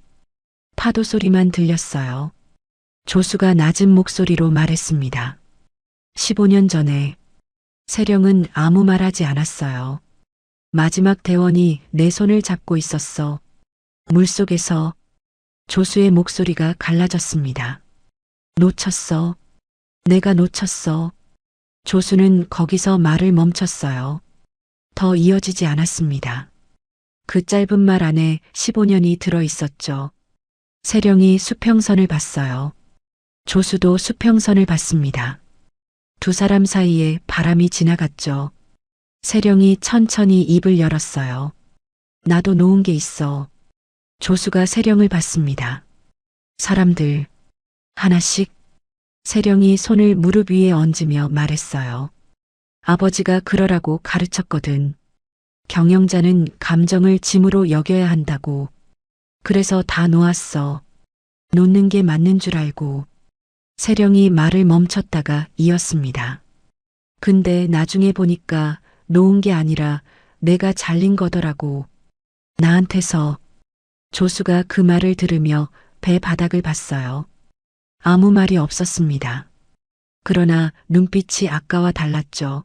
파도 소리만 들렸어요. 조수가 낮은 목소리로 말했습니다. 15년 전에. 세령은 아무 말하지 않았어요. 마지막 대원이 내 손을 잡고 있었어. 물속에서. 조수의 목소리가 갈라졌습니다. 놓쳤어. 내가 놓쳤어. 조수는 거기서 말을 멈췄어요. 더 이어지지 않았습니다. 그 짧은 말 안에 15년이 들어 있었죠. 세령이 수평선을 봤어요. 조수도 수평선을 봤습니다. 두 사람 사이에 바람이 지나갔죠. 세령이 천천히 입을 열었어요. 나도 놓은 게 있어. 조수가 세령을 봤습니다. 사람들, 하나씩. 세령이 손을 무릎 위에 얹으며 말했어요. 아버지가 그러라고 가르쳤거든. 경영자는 감정을 짐으로 여겨야 한다고. 그래서 다 놓았어. 놓는 게 맞는 줄 알고. 세령이 말을 멈췄다가 이었습니다. 근데 나중에 보니까 놓은 게 아니라 내가 잘린 거더라고. 나한테서. 조수가 그 말을 들으며 배 바닥을 봤어요. 아무 말이 없었습니다. 그러나 눈빛이 아까와 달랐죠.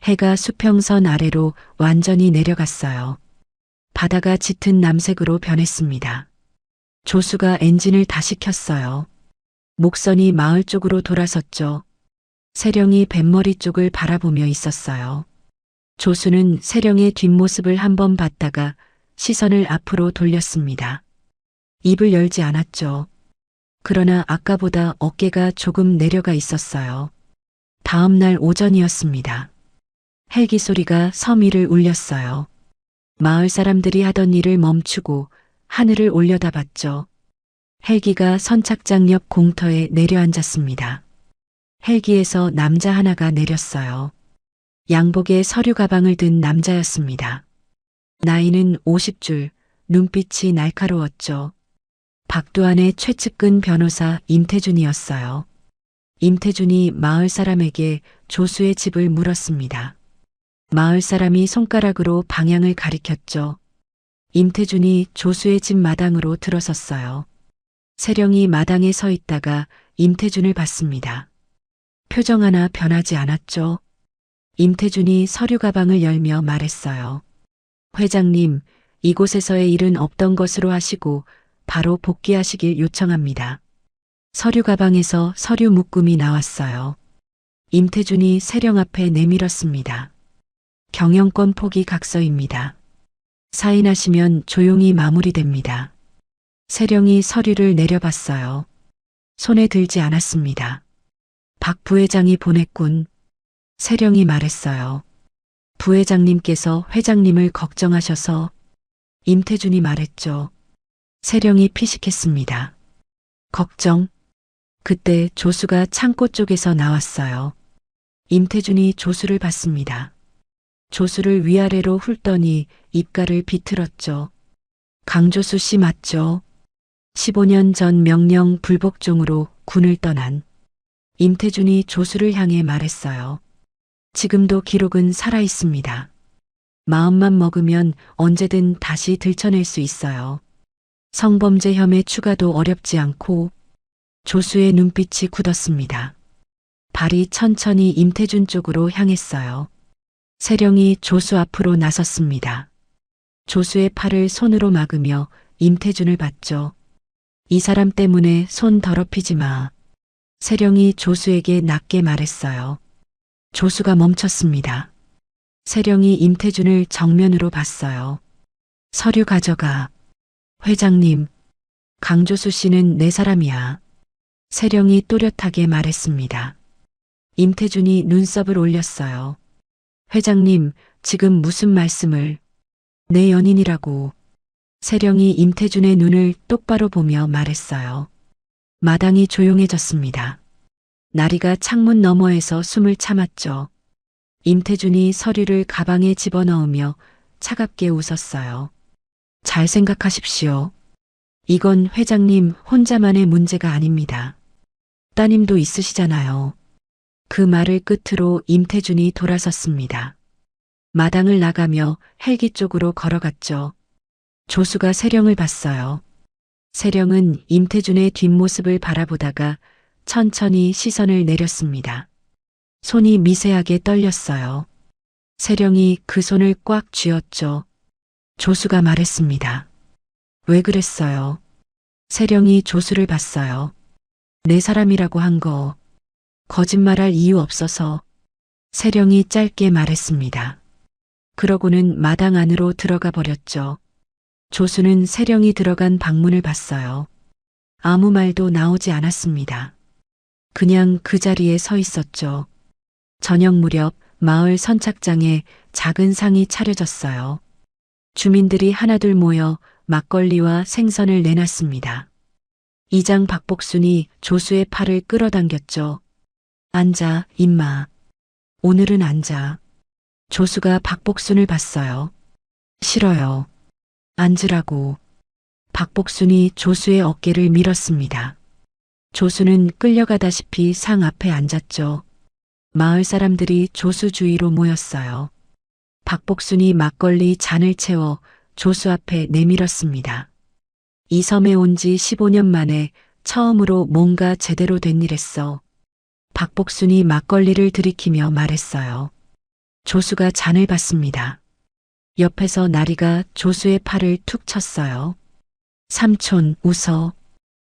해가 수평선 아래로 완전히 내려갔어요. 바다가 짙은 남색으로 변했습니다. 조수가 엔진을 다시 켰어요. 목선이 마을 쪽으로 돌아섰죠. 세령이 뱃머리 쪽을 바라보며 있었어요. 조수는 세령의 뒷모습을 한번 봤다가 시선을 앞으로 돌렸습니다. 입을 열지 않았죠. 그러나 아까보다 어깨가 조금 내려가 있었어요. 다음 날 오전이었습니다. 헬기 소리가 섬 위를 울렸어요. 마을 사람들이 하던 일을 멈추고 하늘을 올려다봤죠. 헬기가 선착장 옆 공터에 내려앉았습니다. 헬기에서 남자 하나가 내렸어요. 양복에 서류 가방을 든 남자였습니다. 나이는 50줄, 눈빛이 날카로웠죠. 박두환의 최측근 변호사 임태준이었어요. 임태준이 마을 사람에게 조수의 집을 물었습니다. 마을 사람이 손가락으로 방향을 가리켰죠. 임태준이 조수의 집 마당으로 들어섰어요. 세령이 마당에 서 있다가 임태준을 봤습니다. 표정 하나 변하지 않았죠. 임태준이 서류 가방을 열며 말했어요. 회장님, 이곳에서의 일은 없던 것으로 하시고 바로 복귀하시길 요청합니다. 서류 가방에서 서류 묶음이 나왔어요. 임태준이 세령 앞에 내밀었습니다. 경영권 포기 각서입니다. 사인하시면 조용히 마무리됩니다. 세령이 서류를 내려봤어요. 손에 들지 않았습니다. 박 부회장이 보냈군. 세령이 말했어요. 부회장님께서 회장님을 걱정하셔서. 임태준이 말했죠. 세령이 피식했습니다. 걱정? 그때 조수가 창고 쪽에서 나왔어요. 임태준이 조수를 봤습니다. 조수를 위아래로 훑더니 입가를 비틀었죠. 강조수 씨 맞죠? 15년 전 명령 불복종으로 군을 떠난. 임태준이 조수를 향해 말했어요. 지금도 기록은 살아있습니다. 마음만 먹으면 언제든 다시 들춰낼 수 있어요. 성범죄 혐의 추가도 어렵지 않고. 조수의 눈빛이 굳었습니다. 발이 천천히 임태준 쪽으로 향했어요. 세령이 조수 앞으로 나섰습니다. 조수의 팔을 손으로 막으며 임태준을 봤죠. 이 사람 때문에 손 더럽히지 마. 세령이 조수에게 낮게 말했어요. 조수가 멈췄습니다. 세령이 임태준을 정면으로 봤어요. 서류 가져가. 회장님, 강조수 씨는 내 사람이야. 세령이 또렷하게 말했습니다. 임태준이 눈썹을 올렸어요. 회장님, 지금 무슨 말씀을. 내 연인이라고. 세령이 임태준의 눈을 똑바로 보며 말했어요. 마당이 조용해졌습니다. 나리가 창문 너머에서 숨을 참았죠. 임태준이 서류를 가방에 집어넣으며 차갑게 웃었어요. 잘 생각하십시오. 이건 회장님 혼자만의 문제가 아닙니다. 따님도 있으시잖아요. 그 말을 끝으로 임태준이 돌아섰습니다. 마당을 나가며 헬기 쪽으로 걸어갔죠. 조수가 세령을 봤어요. 세령은 임태준의 뒷모습을 바라보다가 천천히 시선을 내렸습니다. 손이 미세하게 떨렸어요. 세령이 그 손을 꽉 쥐었죠. 조수가 말했습니다. 왜 그랬어요? 세령이 조수를 봤어요. 내 사람이라고 한 거. 거짓말할 이유 없어서. 세령이 짧게 말했습니다. 그러고는 마당 안으로 들어가 버렸죠. 조수는 세령이 들어간 방문을 봤어요. 아무 말도 나오지 않았습니다. 그냥 그 자리에 서 있었죠. 저녁 무렵 마을 선착장에 작은 상이 차려졌어요. 주민들이 하나둘 모여 막걸리와 생선을 내놨습니다. 이장 박복순이 조수의 팔을 끌어당겼죠. 앉아, 임마. 오늘은 앉아. 조수가 박복순을 봤어요. 싫어요. 앉으라고. 박복순이 조수의 어깨를 밀었습니다. 조수는 끌려가다시피 상 앞에 앉았죠. 마을 사람들이 조수 주위로 모였어요. 박복순이 막걸리 잔을 채워 조수 앞에 내밀었습니다. 이 섬에 온 지 15년 만에 처음으로 뭔가 제대로 된 일했어. 박복순이 막걸리를 들이키며 말했어요. 조수가 잔을 받습니다. 옆에서 나리가 조수의 팔을 툭 쳤어요. 삼촌, 웃어.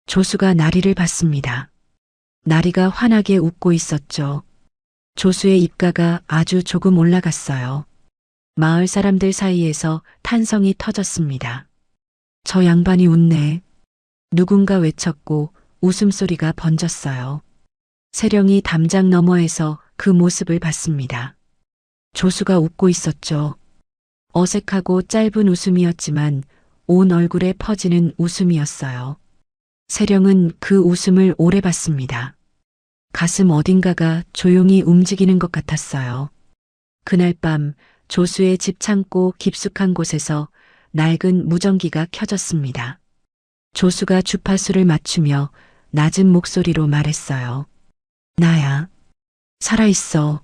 조수가 나리를 받습니다. 나리가 환하게 웃고 있었죠. 조수의 입가가 아주 조금 올라갔어요. 마을 사람들 사이에서 탄성이 터졌습니다. 저 양반이 웃네. 누군가 외쳤고 웃음소리가 번졌어요. 세령이 담장 너머에서 그 모습을 봤습니다. 조수가 웃고 있었죠. 어색하고 짧은 웃음이었지만 온 얼굴에 퍼지는 웃음이었어요. 세령은 그 웃음을 오래 봤습니다. 가슴 어딘가가 조용히 움직이는 것 같았어요. 그날 밤 조수의 집 창고 깊숙한 곳에서 낡은 무전기가 켜졌습니다. 조수가 주파수를 맞추며 낮은 목소리로 말했어요. 나야. 살아있어.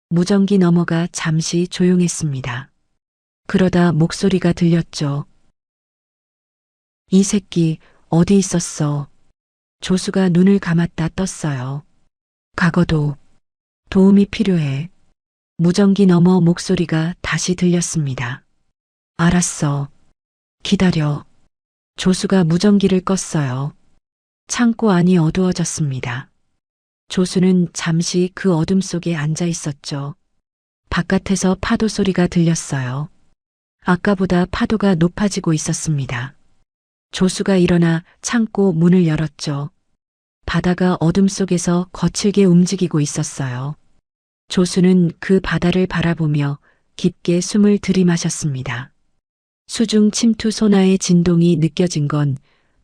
무전기 너머가 잠시 조용했습니다. 그러다 목소리가 들렸죠. 이 새끼 어디 있었어? 조수가 눈을 감았다 떴어요. 과거도 도움이 필요해. 무전기 너머 목소리가 다시 들렸습니다. 알았어. 기다려. 조수가 무전기를 껐어요. 창고 안이 어두워졌습니다. 조수는 잠시 그 어둠 속에 앉아 있었죠. 바깥에서 파도 소리가 들렸어요. 아까보다 파도가 높아지고 있었습니다. 조수가 일어나 창고 문을 열었죠. 바다가 어둠 속에서 거칠게 움직이고 있었어요. 조수는 그 바다를 바라보며 깊게 숨을 들이마셨습니다. 수중 침투 소나의 진동이 느껴진 건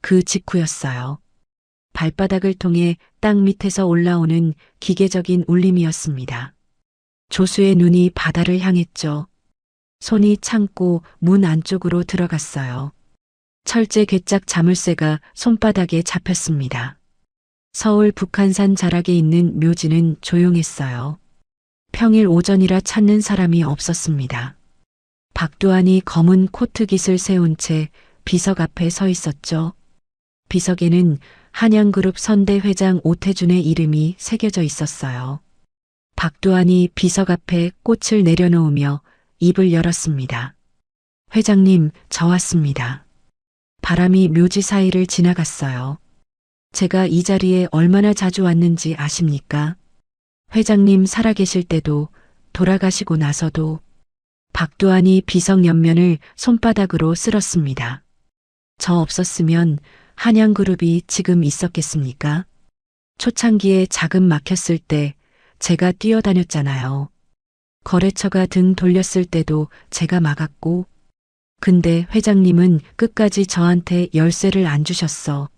그 직후였어요. 발바닥을 통해 땅 밑에서 올라오는 기계적인 울림이었습니다. 조수의 눈이 바다를 향했죠. 손이 창고 문 안쪽으로 들어갔어요. 철제 괴짝 자물쇠가 손바닥에 잡혔습니다. 서울 북한산 자락에 있는 묘지는 조용했어요. 평일 오전이라 찾는 사람이 없었습니다. 박두환이 검은 코트깃을 세운 채 비석 앞에 서 있었죠. 비석에는 한양그룹 선대 회장 오태준의 이름이 새겨져 있었어요. 박두환이 비석 앞에 꽃을 내려놓으며 입을 열었습니다. 회장님, 저 왔습니다. 바람이 묘지 사이를 지나갔어요. 제가 이 자리에 얼마나 자주 왔는지 아십니까? 회장님 살아계실 때도 돌아가시고 나서도. 박두환이 비석 옆면을 손바닥으로 쓸었습니다. 저 없었으면 한양그룹이 지금 있었겠습니까? 초창기에 자금 막혔을 때 제가 뛰어다녔잖아요. 거래처가 등 돌렸을 때도 제가 막았고. 근데 회장님은 끝까지 저한테 열쇠를 안 주셨어.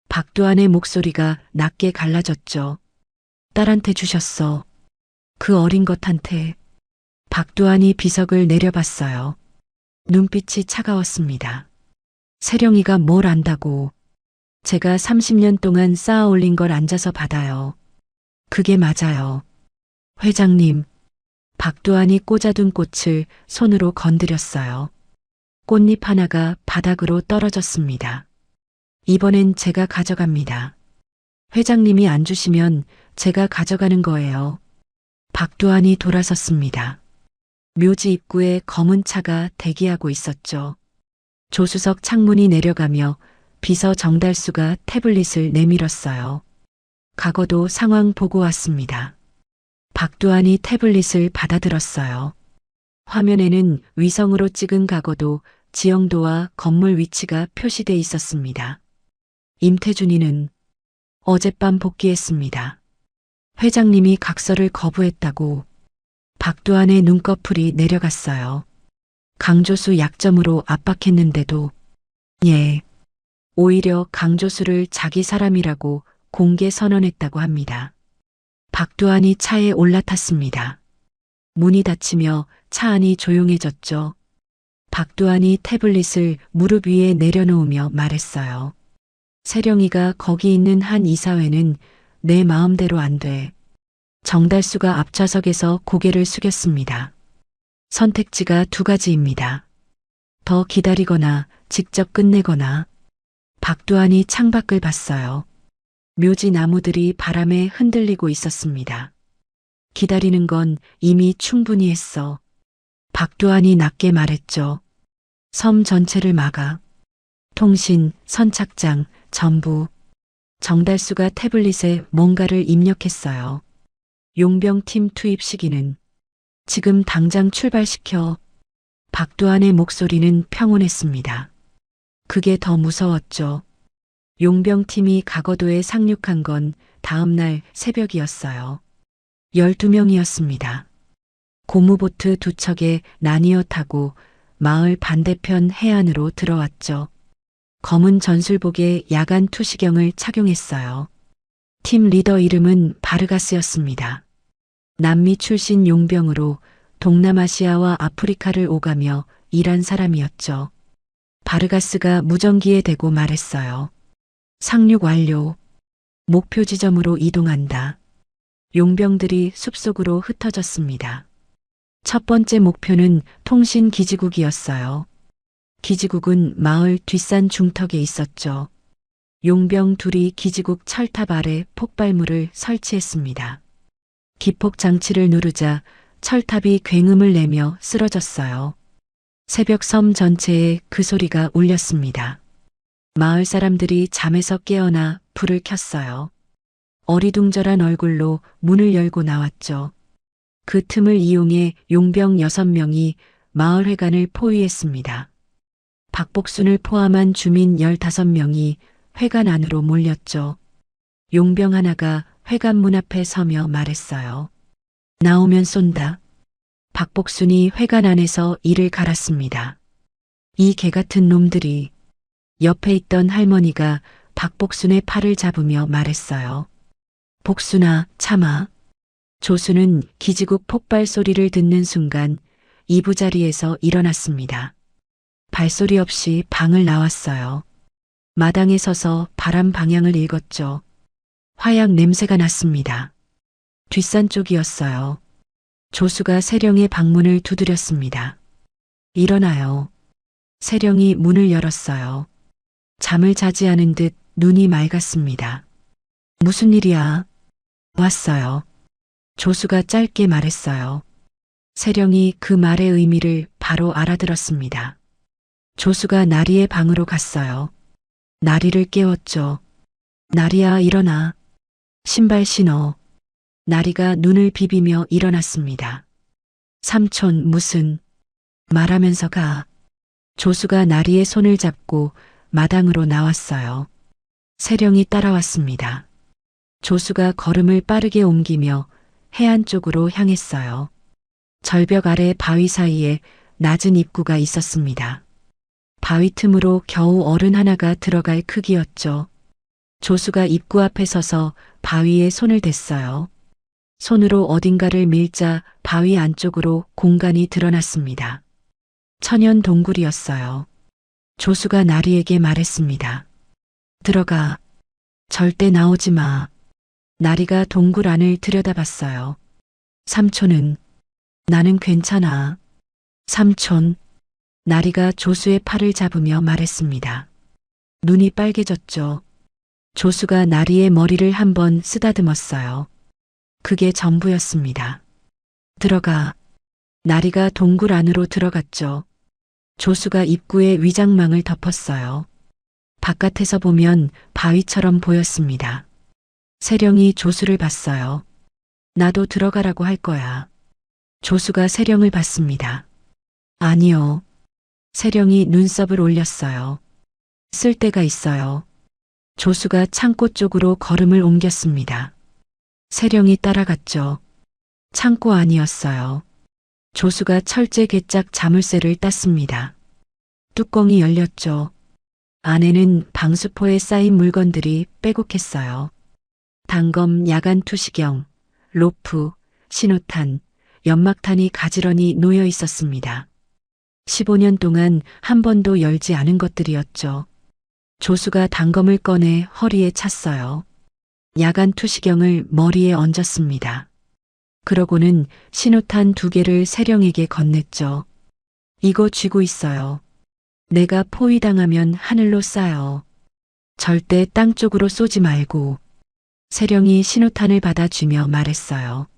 박두환의 목소리가 낮게 갈라졌죠. 딸한테 주셨어. 그 어린 것한테. 박두환이 비석을 내려봤어요. 눈빛이 차가웠습니다. 세령이가 뭘 안다고. 제가 30년 동안 쌓아 올린 걸 앉아서 받아요. 그게 맞아요. 회장님. 박두환이 꽂아둔 꽃을 손으로 건드렸어요. 꽃잎 하나가 바닥으로 떨어졌습니다. 이번엔 제가 가져갑니다. 회장님이 안 주시면 제가 가져가는 거예요. 박두환이 돌아섰습니다. 묘지 입구에 검은 차가 대기하고 있었죠. 조수석 창문이 내려가며 비서 정달수가 태블릿을 내밀었어요. 과거도 상황 보고 왔습니다. 박두환이 태블릿을 받아들었어요. 화면에는 위성으로 찍은 각오도 지형도와 건물 위치가 표시돼 있었습니다. 임태준이는 어젯밤 복귀했습니다. 회장님이 각서를 거부했다고 박두한의 눈꺼풀이 내려갔어요. 강조수 약점으로 압박했는데도 예, 오히려 강조수를 자기 사람이라고 공개 선언했다고 합니다. 박두한이 차에 올라탔습니다. 문이 닫히며 차 안이 조용해졌죠. 박두한이 태블릿을 무릎 위에 내려놓으며 말했어요. 세령이가 거기 있는 한 이사회는 내 마음대로 안 돼. 정달수가 앞좌석에서 고개를 숙였습니다. 선택지가 두 가지입니다. 더 기다리거나 직접 끝내거나. 박두한이 창밖을 봤어요. 묘지 나무들이 바람에 흔들리고 있었습니다. 기다리는 건 이미 충분히 했어. 박두한이 낮게 말했죠. 섬 전체를 막아. 통신, 선착장, 전부. 정달수가 태블릿에 뭔가를 입력했어요. 용병팀 투입 시기는 지금 당장 출발시켜. 박두한의 목소리는 평온했습니다. 그게 더 무서웠죠. 용병팀이 가거도에 상륙한 건 다음 날 새벽이었어요. 12명이었습니다. 고무보트 두 척에 나뉘어 타고 마을 반대편 해안으로 들어왔죠. 검은 전술복에 야간 투시경을 착용했어요. 팀 리더 이름은 바르가스였습니다. 남미 출신 용병으로 동남아시아와 아프리카를 오가며 일한 사람이었죠. 바르가스가 무전기에 대고 말했어요. 상륙 완료. 목표 지점으로 이동한다. 용병들이 숲속으로 흩어졌습니다. 첫 번째 목표는 통신기지국이었어요. 기지국은 마을 뒷산 중턱에 있었죠. 용병 둘이 기지국 철탑 아래 폭발물을 설치했습니다. 기폭 장치를 누르자 철탑이 굉음을 내며 쓰러졌어요. 새벽 섬 전체에 그 소리가 울렸습니다. 마을 사람들이 잠에서 깨어나 불을 켰어요. 어리둥절한 얼굴로 문을 열고 나왔죠. 그 틈을 이용해 용병 6명이 마을 회관을 포위했습니다. 박복순을 포함한 주민 15명이 회관 안으로 몰렸죠. 용병 하나가 회관 문 앞에 서며 말했어요. 나오면 쏜다. 박복순이 회관 안에서 이를 갈았습니다. 이 개같은 놈들이. 옆에 있던 할머니가 박복순의 팔을 잡으며 말했어요. 복순아, 참아. 조수는 기지국 폭발 소리를 듣는 순간 이부자리에서 일어났습니다. 발소리 없이 방을 나왔어요. 마당에 서서 바람 방향을 읽었죠. 화약 냄새가 났습니다. 뒷산 쪽이었어요. 조수가 세령의 방문을 두드렸습니다. 일어나요. 세령이 문을 열었어요. 잠을 자지 않은 듯 눈이 맑았습니다. 무슨 일이야? 왔어요. 조수가 짧게 말했어요. 세령이 그 말의 의미를 바로 알아들었습니다. 조수가 나리의 방으로 갔어요. 나리를 깨웠죠. 나리야, 일어나. 신발 신어. 나리가 눈을 비비며 일어났습니다. 삼촌, 무슨. 말하면서 가. 조수가 나리의 손을 잡고 마당으로 나왔어요. 세령이 따라왔습니다. 조수가 걸음을 빠르게 옮기며 해안 쪽으로 향했어요. 절벽 아래 바위 사이에 낮은 입구가 있었습니다. 바위 틈으로 겨우 어른 하나가 들어갈 크기였죠. 조수가 입구 앞에 서서 바위에 손을 댔어요. 손으로 어딘가를 밀자 바위 안쪽으로 공간이 드러났습니다. 천연 동굴이었어요. 조수가 나리에게 말했습니다. 들어가. 절대 나오지 마. 나리가 동굴 안을 들여다봤어요. 삼촌은. 나는 괜찮아. 삼촌. 나리가 조수의 팔을 잡으며 말했습니다. 눈이 빨개졌죠. 조수가 나리의 머리를 한번 쓰다듬었어요. 그게 전부였습니다. 들어가. 나리가 동굴 안으로 들어갔죠. 조수가 입구에 위장망을 덮었어요. 바깥에서 보면 바위처럼 보였습니다. 세령이 조수를 봤어요. 나도 들어가라고 할 거야. 조수가 세령을 봤습니다. 아니요. 세령이 눈썹을 올렸어요. 쓸 데가 있어요. 조수가 창고 쪽으로 걸음을 옮겼습니다. 세령이 따라갔죠. 창고 아니었어요. 조수가 철제 괴짝 자물쇠를 땄습니다. 뚜껑이 열렸죠. 안에는 방수포에 쌓인 물건들이 빼곡했어요. 단검, 야간 투시경, 로프, 신호탄, 연막탄이 가지런히 놓여 있었습니다. 15년 동안 한 번도 열지 않은 것들이었죠. 조수가 단검을 꺼내 허리에 찼어요. 야간 투시경을 머리에 얹었습니다. 그러고는 신호탄 2개를 세령에게 건넸죠. 이거 쥐고 있어요. 내가 포위당하면 하늘로 쏴요. 절대 땅 쪽으로 쏘지 말고. 세령이 신호탄을 받아주며 말했어요.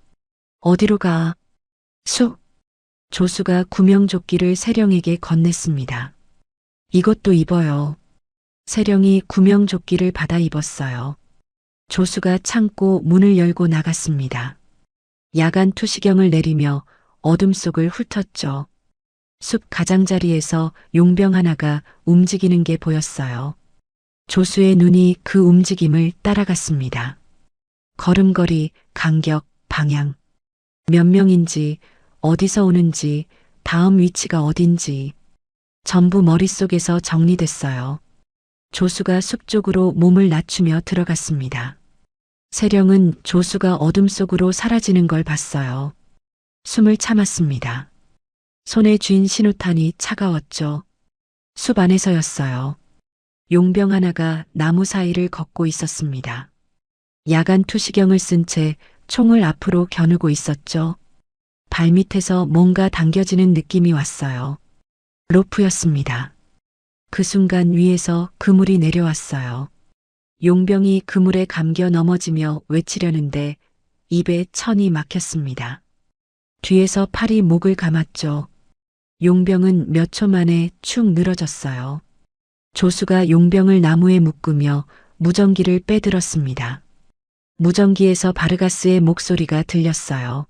어디로 가? 쑥. 조수가 구명조끼를 세령에게 건넸습니다. 이것도 입어요. 세령이 구명조끼를 받아 입었어요. 조수가 창고 문을 열고 나갔습니다. 야간 투시경을 내리며 어둠 속을 훑었죠. 숲 가장자리에서 용병 하나가 움직이는 게 보였어요. 조수의 눈이 그 움직임을 따라갔습니다. 걸음걸이, 간격, 방향. 몇 명인지, 어디서 오는지, 다음 위치가 어딘지. 전부 머릿속에서 정리됐어요. 조수가 숲 쪽으로 몸을 낮추며 들어갔습니다. 세령은 조수가 어둠 속으로 사라지는 걸 봤어요. 숨을 참았습니다. 손에 쥔 신호탄이 차가웠죠. 숲 안에서였어요. 용병 하나가 나무 사이를 걷고 있었습니다. 야간 투시경을 쓴 채 총을 앞으로 겨누고 있었죠. 발밑에서 뭔가 당겨지는 느낌이 왔어요. 로프였습니다. 그 순간 위에서 그물이 내려왔어요. 용병이 그물에 감겨 넘어지며 외치려는데 입에 천이 막혔습니다. 뒤에서 팔이 목을 감았죠. 용병은 몇 초 만에 축 늘어졌어요. 조수가 용병을 나무에 묶으며 무전기를 빼들었습니다. 무전기에서 바르가스의 목소리가 들렸어요.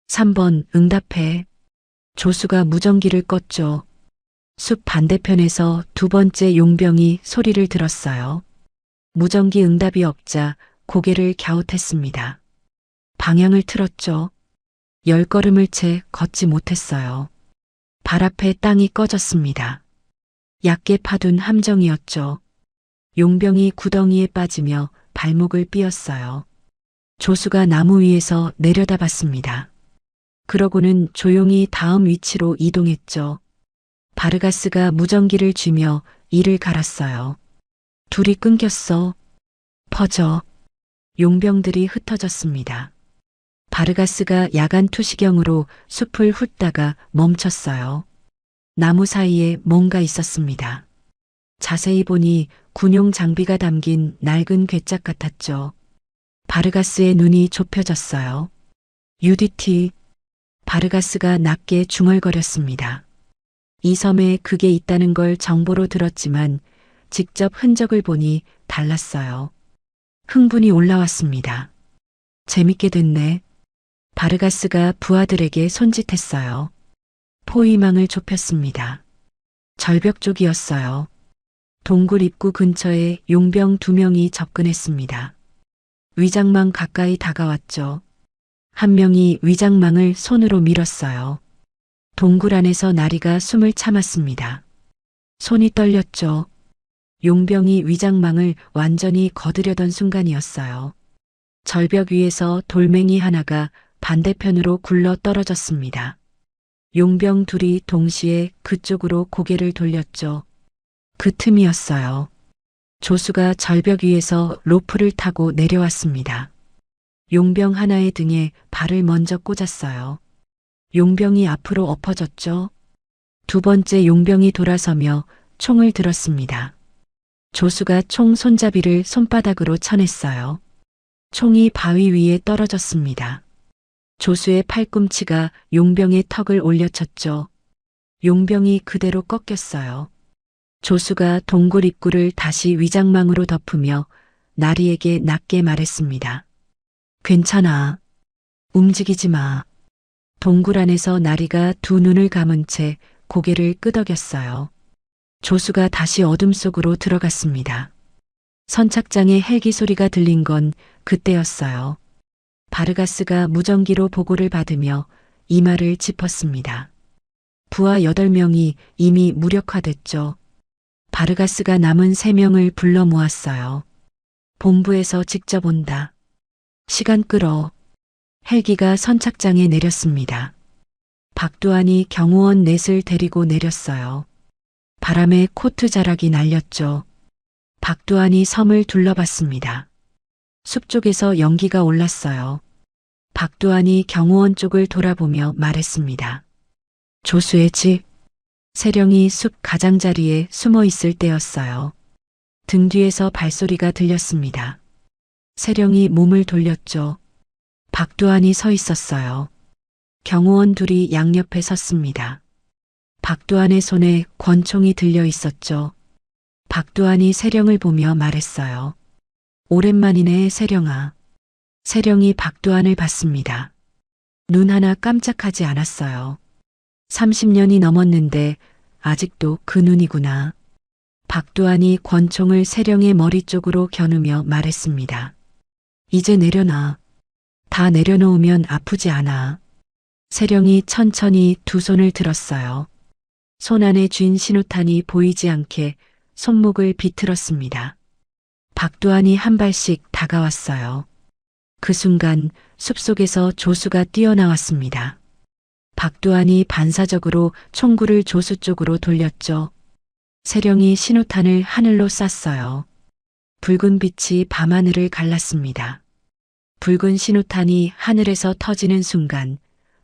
3번 응답해. 조수가 무전기를 껐죠. 숲 반대편에서 2번째 용병이 소리를 들었어요. 무전기 응답이 없자 고개를 갸웃했습니다. 방향을 틀었죠. 10걸음을 채 걷지 못했어요. 발 앞에 땅이 꺼졌습니다. 얕게 파둔 함정이었죠. 용병이 구덩이에 빠지며 발목을 삐었어요. 조수가 나무 위에서 내려다봤습니다. 그러고는 조용히 다음 위치로 이동했죠. 바르가스가 무전기를 쥐며 이를 갈았어요. 둘이 끊겼어. 퍼져. 용병들이 흩어졌습니다. 바르가스가 야간 투시경으로 숲을 훑다가 멈췄어요. 나무 사이에 뭔가 있었습니다. 자세히 보니 군용 장비가 담긴 낡은 괴짝 같았죠. 바르가스의 눈이 좁혀졌어요. UDT. 바르가스가 낮게 중얼거렸습니다. 이 섬에 그게 있다는 걸 정보로 들었지만 직접 흔적을 보니 달랐어요. 흥분이 올라왔습니다. 재밌게 됐네. 바르가스가 부하들에게 손짓했어요. 포위망을 좁혔습니다. 절벽 쪽이었어요. 동굴 입구 근처에 용병 2명이 접근했습니다. 위장망 가까이 다가왔죠. 한 명이 위장망을 손으로 밀었어요. 동굴 안에서 나리가 숨을 참았습니다. 손이 떨렸죠. 용병이 위장망을 완전히 거두려던 순간이었어요. 절벽 위에서 돌멩이 하나가 반대편으로 굴러 떨어졌습니다. 용병 둘이 동시에 그쪽으로 고개를 돌렸죠. 그 틈이었어요. 조수가 절벽 위에서 로프를 타고 내려왔습니다. 용병 하나의 등에 발을 먼저 꽂았어요. 용병이 앞으로 엎어졌죠. 2번째 용병이 돌아서며 총을 들었습니다. 조수가 총 손잡이를 손바닥으로 쳐냈어요. 총이 바위 위에 떨어졌습니다. 조수의 팔꿈치가 용병의 턱을 올려쳤죠. 용병이 그대로 꺾였어요. 조수가 동굴 입구를 다시 위장망으로 덮으며 나리에게 낮게 말했습니다. 괜찮아. 움직이지 마. 동굴 안에서 나리가 2 눈을 감은 채 고개를 끄덕였어요. 조수가 다시 어둠 속으로 들어갔습니다. 선착장의 헬기 소리가 들린 건 그때였어요. 바르가스가 무전기로 보고를 받으며 이마를 짚었습니다. 부하 8명이 이미 무력화됐죠. 바르가스가 남은 3명을 불러 모았어요. 본부에서 직접 온다. 시간 끌어. 헬기가 선착장에 내렸습니다. 박두한이 경호원 넷을 데리고 내렸어요. 바람에 코트 자락이 날렸죠. 박두한이 섬을 둘러봤습니다. 숲 쪽에서 연기가 올랐어요. 박두한이 경호원 쪽을 돌아보며 말했습니다. 조수의 집. 세령이 숲 가장자리에 숨어 있을 때였어요. 등 뒤에서 발소리가 들렸습니다. 세령이 몸을 돌렸죠. 박두한이 서 있었어요. 경호원 둘이 양옆에 섰습니다. 박두한의 손에 권총이 들려 있었죠. 박두한이 세령을 보며 말했어요. 오랜만이네, 세령아. 세령이 박두한을 봤습니다. 눈 하나 깜짝하지 않았어요. 30년이 넘었는데 아직도 그 눈이구나. 박두한이 권총을 세령의 머리 쪽으로 겨누며 말했습니다. 이제 내려놔. 다 내려놓으면 아프지 않아. 세령이 천천히 두 손을 들었어요. 손 안에 쥔 신호탄이 보이지 않게 손목을 비틀었습니다. 박두한이 한 발씩 다가왔어요. 그 순간 숲속에서 조수가 뛰어나왔습니다. 박두한이 반사적으로 총구를 조수 쪽으로 돌렸죠. 세령이 신호탄을 하늘로 쐈어요. 붉은 빛이 밤하늘을 갈랐습니다. 붉은 신호탄이 하늘에서 터지는 순간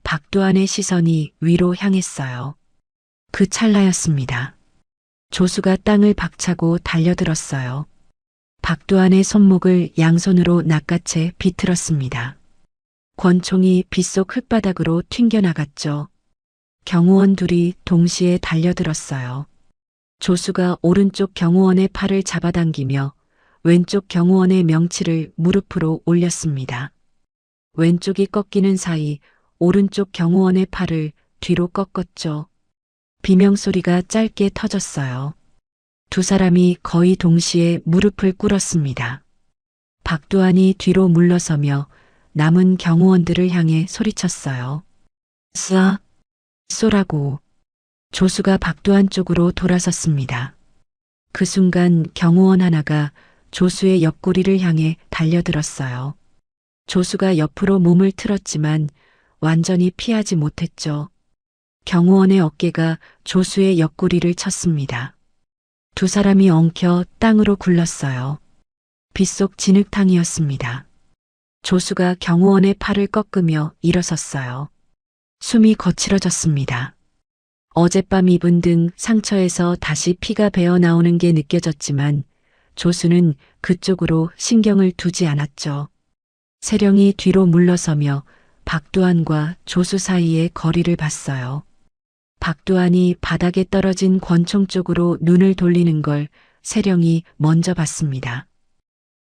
박두한의 시선이 위로 향했어요. 그 찰나였습니다. 조수가 땅을 박차고 달려들었어요. 박두한의 손목을 양손으로 낚아채 비틀었습니다. 권총이 빗속 흙바닥으로 튕겨나갔죠. 경호원 둘이 동시에 달려들었어요. 조수가 오른쪽 경호원의 팔을 잡아당기며 왼쪽 경호원의 명치를 무릎으로 올렸습니다. 왼쪽이 꺾이는 사이 오른쪽 경호원의 팔을 뒤로 꺾었죠. 비명소리가 짧게 터졌어요. 두 사람이 거의 동시에 무릎을 꿇었습니다. 박두한이 뒤로 물러서며 남은 경호원들을 향해 소리쳤어요. 쏴! 쏘라고. 조수가 박두한 쪽으로 돌아섰습니다. 그 순간 경호원 하나가 조수의 옆구리를 향해 달려들었어요. 조수가 옆으로 몸을 틀었지만 완전히 피하지 못했죠. 경호원의 어깨가 조수의 옆구리를 쳤습니다. 두 사람이 엉켜 땅으로 굴렀어요. 빗속 진흙탕이었습니다. 조수가 경호원의 팔을 꺾으며 일어섰어요. 숨이 거칠어졌습니다. 어젯밤 입은 등 상처에서 다시 피가 배어 나오는 게 느껴졌지만 조수는 그쪽으로 신경을 두지 않았죠. 세령이 뒤로 물러서며 박두한과 조수 사이의 거리를 봤어요. 박두한이 바닥에 떨어진 권총 쪽으로 눈을 돌리는 걸 세령이 먼저 봤습니다.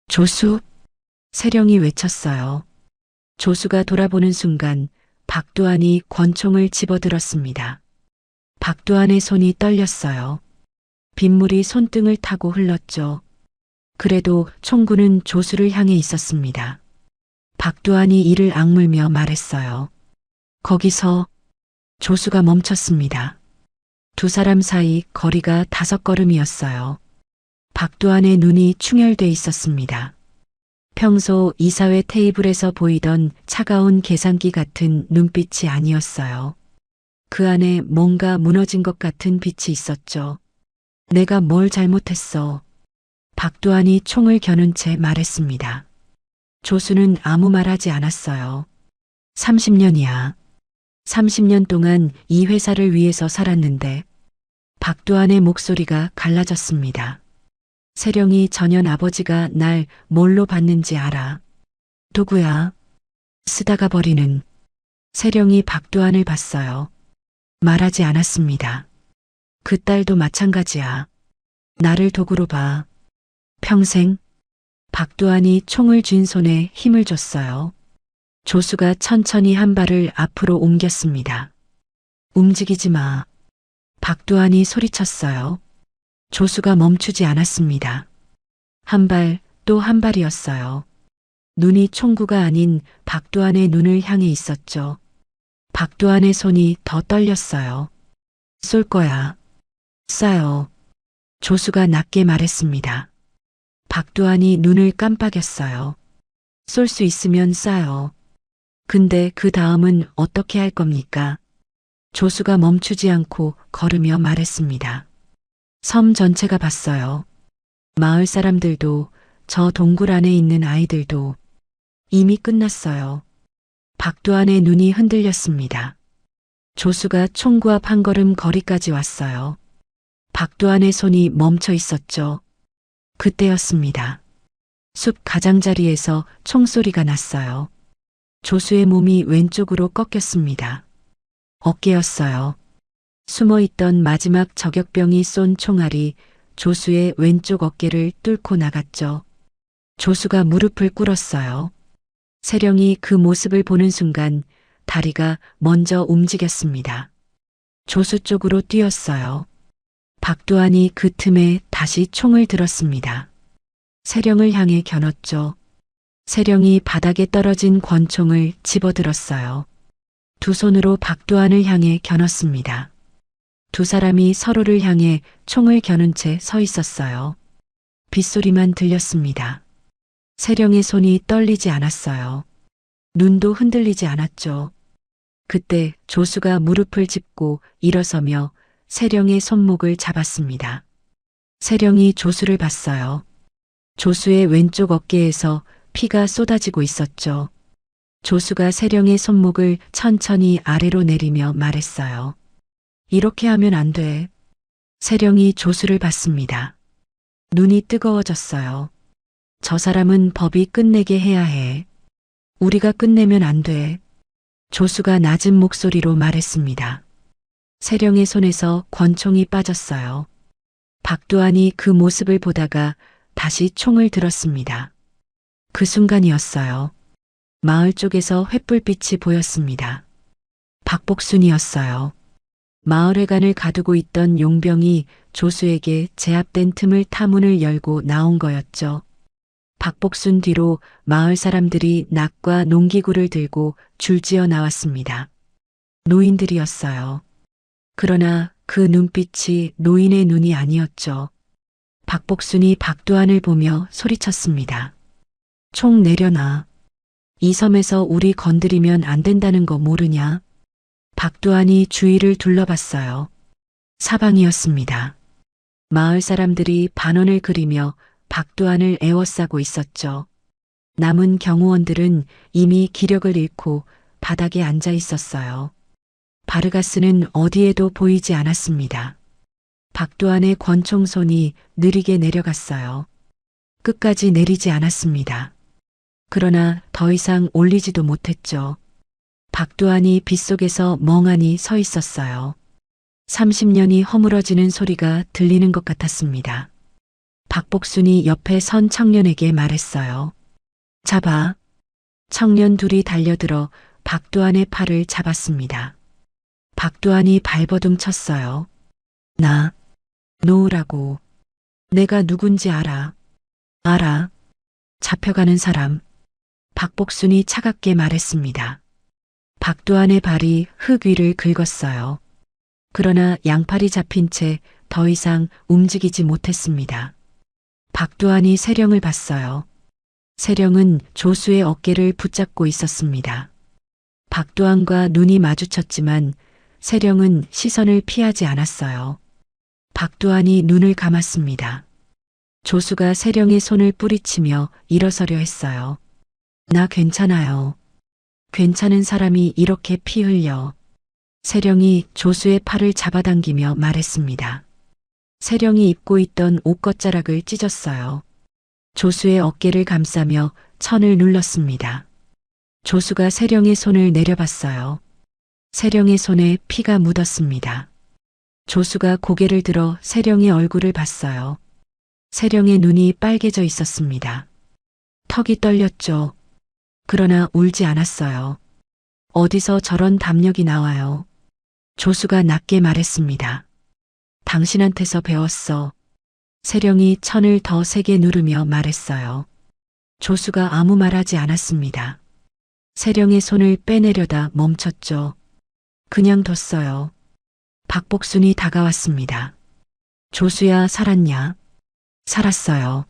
조수! 세령이 외쳤어요. 조수가 돌아보는 순간 박두한이 권총을 집어들었습니다. 박두한의 손이 떨렸어요. 빗물이 손등을 타고 흘렀죠. 그래도 총구는 조수를 향해 있었습니다. 박두한이 이를 악물며 말했어요. 거기서. 조수가 멈췄습니다. 두 사람 사이 거리가 5걸음이었어요. 박두한의 눈이 충혈돼 있었습니다. 평소 이사회 테이블에서 보이던 차가운 계산기 같은 눈빛이 아니었어요. 그 안에 뭔가 무너진 것 같은 빛이 있었죠. 내가 뭘 잘못했어. 박두한이 총을 겨눈 채 말했습니다. 조수는 아무 말 하지 않았어요. 30년이야. 30년 동안 이 회사를 위해서 살았는데 박두한의 목소리가 갈라졌습니다. 세령이 전현 아버지가 날 뭘로 봤는지 알아. 누구야? 쓰다가 버리는. 세령이 박두한을 봤어요. 말하지 않았습니다. 그 딸도 마찬가지야. 나를 도구로 봐. 평생. 박두한이 총을 쥔 손에 힘을 줬어요. 조수가 천천히 한 발을 앞으로 옮겼습니다. 움직이지 마. 박두한이 소리쳤어요. 조수가 멈추지 않았습니다. 한 발, 또 한 발이었어요. 눈이 총구가 아닌 박두한의 눈을 향해 있었죠. 박두한의 손이 더 떨렸어요. 쏠 거야. 쏴요. 조수가 낮게 말했습니다. 박두한이 눈을 깜빡였어요. 쏠 수 있으면 쏴요. 근데 그 다음은 어떻게 할 겁니까? 조수가 멈추지 않고 걸으며 말했습니다. 섬 전체가 봤어요. 마을 사람들도, 저 동굴 안에 있는 아이들도. 이미 끝났어요. 박두한의 눈이 흔들렸습니다. 조수가 총구 앞 한 걸음 거리까지 왔어요. 박두한의 손이 멈춰 있었죠. 그때였습니다. 숲 가장자리에서 총소리가 났어요. 조수의 몸이 왼쪽으로 꺾였습니다. 어깨였어요. 숨어있던 마지막 저격병이 쏜 총알이 조수의 왼쪽 어깨를 뚫고 나갔죠. 조수가 무릎을 꿇었어요. 세령이 그 모습을 보는 순간 다리가 먼저 움직였습니다. 조수 쪽으로 뛰었어요. 박두한이 그 틈에 다시 총을 들었습니다. 세령을 향해 겨눴죠. 세령이 바닥에 떨어진 권총을 집어들었어요. 두 손으로 박두한을 향해 겨눴습니다. 두 사람이 서로를 향해 총을 겨눈 채 서 있었어요. 빗소리만 들렸습니다. 세령의 손이 떨리지 않았어요. 눈도 흔들리지 않았죠. 그때 조수가 무릎을 짚고 일어서며 세령의 손목을 잡았습니다. 세령이 조수를 봤어요. 조수의 왼쪽 어깨에서 피가 쏟아지고 있었죠. 조수가 세령의 손목을 천천히 아래로 내리며 말했어요. 이렇게 하면 안 돼. 세령이 조수를 봤습니다. 눈이 뜨거워졌어요. 저 사람은 법이 끝내게 해야 해. 우리가 끝내면 안 돼. 조수가 낮은 목소리로 말했습니다. 세령의 손에서 권총이 빠졌어요. 박두한이 그 모습을 보다가 다시 총을 들었습니다. 그 순간이었어요. 마을 쪽에서 횃불빛이 보였습니다. 박복순이었어요. 마을회관을 가두고 있던 용병이 조수에게 제압된 틈을 타 문을 열고 나온 거였죠. 박복순 뒤로 마을 사람들이 낙과 농기구를 들고 줄지어 나왔습니다. 노인들이었어요. 그러나 그 눈빛이 노인의 눈이 아니었죠. 박복순이 박두한을 보며 소리쳤습니다. 총 내려놔. 이 섬에서 우리 건드리면 안 된다는 거 모르냐? 박두한이 주위를 둘러봤어요. 사방이었습니다. 마을 사람들이 반원을 그리며 박두한을 에워싸고 있었죠. 남은 경호원들은 이미 기력을 잃고 바닥에 앉아 있었어요. 바르가스는 어디에도 보이지 않았습니다. 박두한의 권총손이 느리게 내려갔어요. 끝까지 내리지 않았습니다. 그러나 더 이상 올리지도 못했죠. 박두한이 빗속에서 멍하니 서 있었어요. 30년이 허물어지는 소리가 들리는 것 같았습니다. 박복순이 옆에 선 청년에게 말했어요. 잡아. 청년 둘이 달려들어 박두한의 팔을 잡았습니다. 박두한이 발버둥 쳤어요. 나, 놓으라고. 내가 누군지 알아. 알아. 잡혀가는 사람. 박복순이 차갑게 말했습니다. 박두한의 발이 흙 위를 긁었어요. 그러나 양팔이 잡힌 채 더 이상 움직이지 못했습니다. 박두한이 세령을 봤어요. 세령은 조수의 어깨를 붙잡고 있었습니다. 박두한과 눈이 마주쳤지만 세령은 시선을 피하지 않았어요. 박두한이 눈을 감았습니다. 조수가 세령의 손을 뿌리치며 일어서려 했어요. 나 괜찮아요. 괜찮은 사람이 이렇게 피 흘려. 세령이 조수의 팔을 잡아당기며 말했습니다. 세령이 입고 있던 옷겉자락을 찢었어요. 조수의 어깨를 감싸며 천을 눌렀습니다. 조수가 세령의 손을 내려봤어요. 세령의 손에 피가 묻었습니다. 조수가 고개를 들어 세령의 얼굴을 봤어요. 세령의 눈이 빨개져 있었습니다. 턱이 떨렸죠. 그러나 울지 않았어요. 어디서 저런 담력이 나와요. 조수가 낮게 말했습니다. 당신한테서 배웠어. 세령이 천을 더 세게 누르며 말했어요. 조수가 아무 말하지 않았습니다. 세령의 손을 빼내려다 멈췄죠. 그냥 뒀어요. 박복순이 다가왔습니다. 조수야, 살았냐? 살았어요.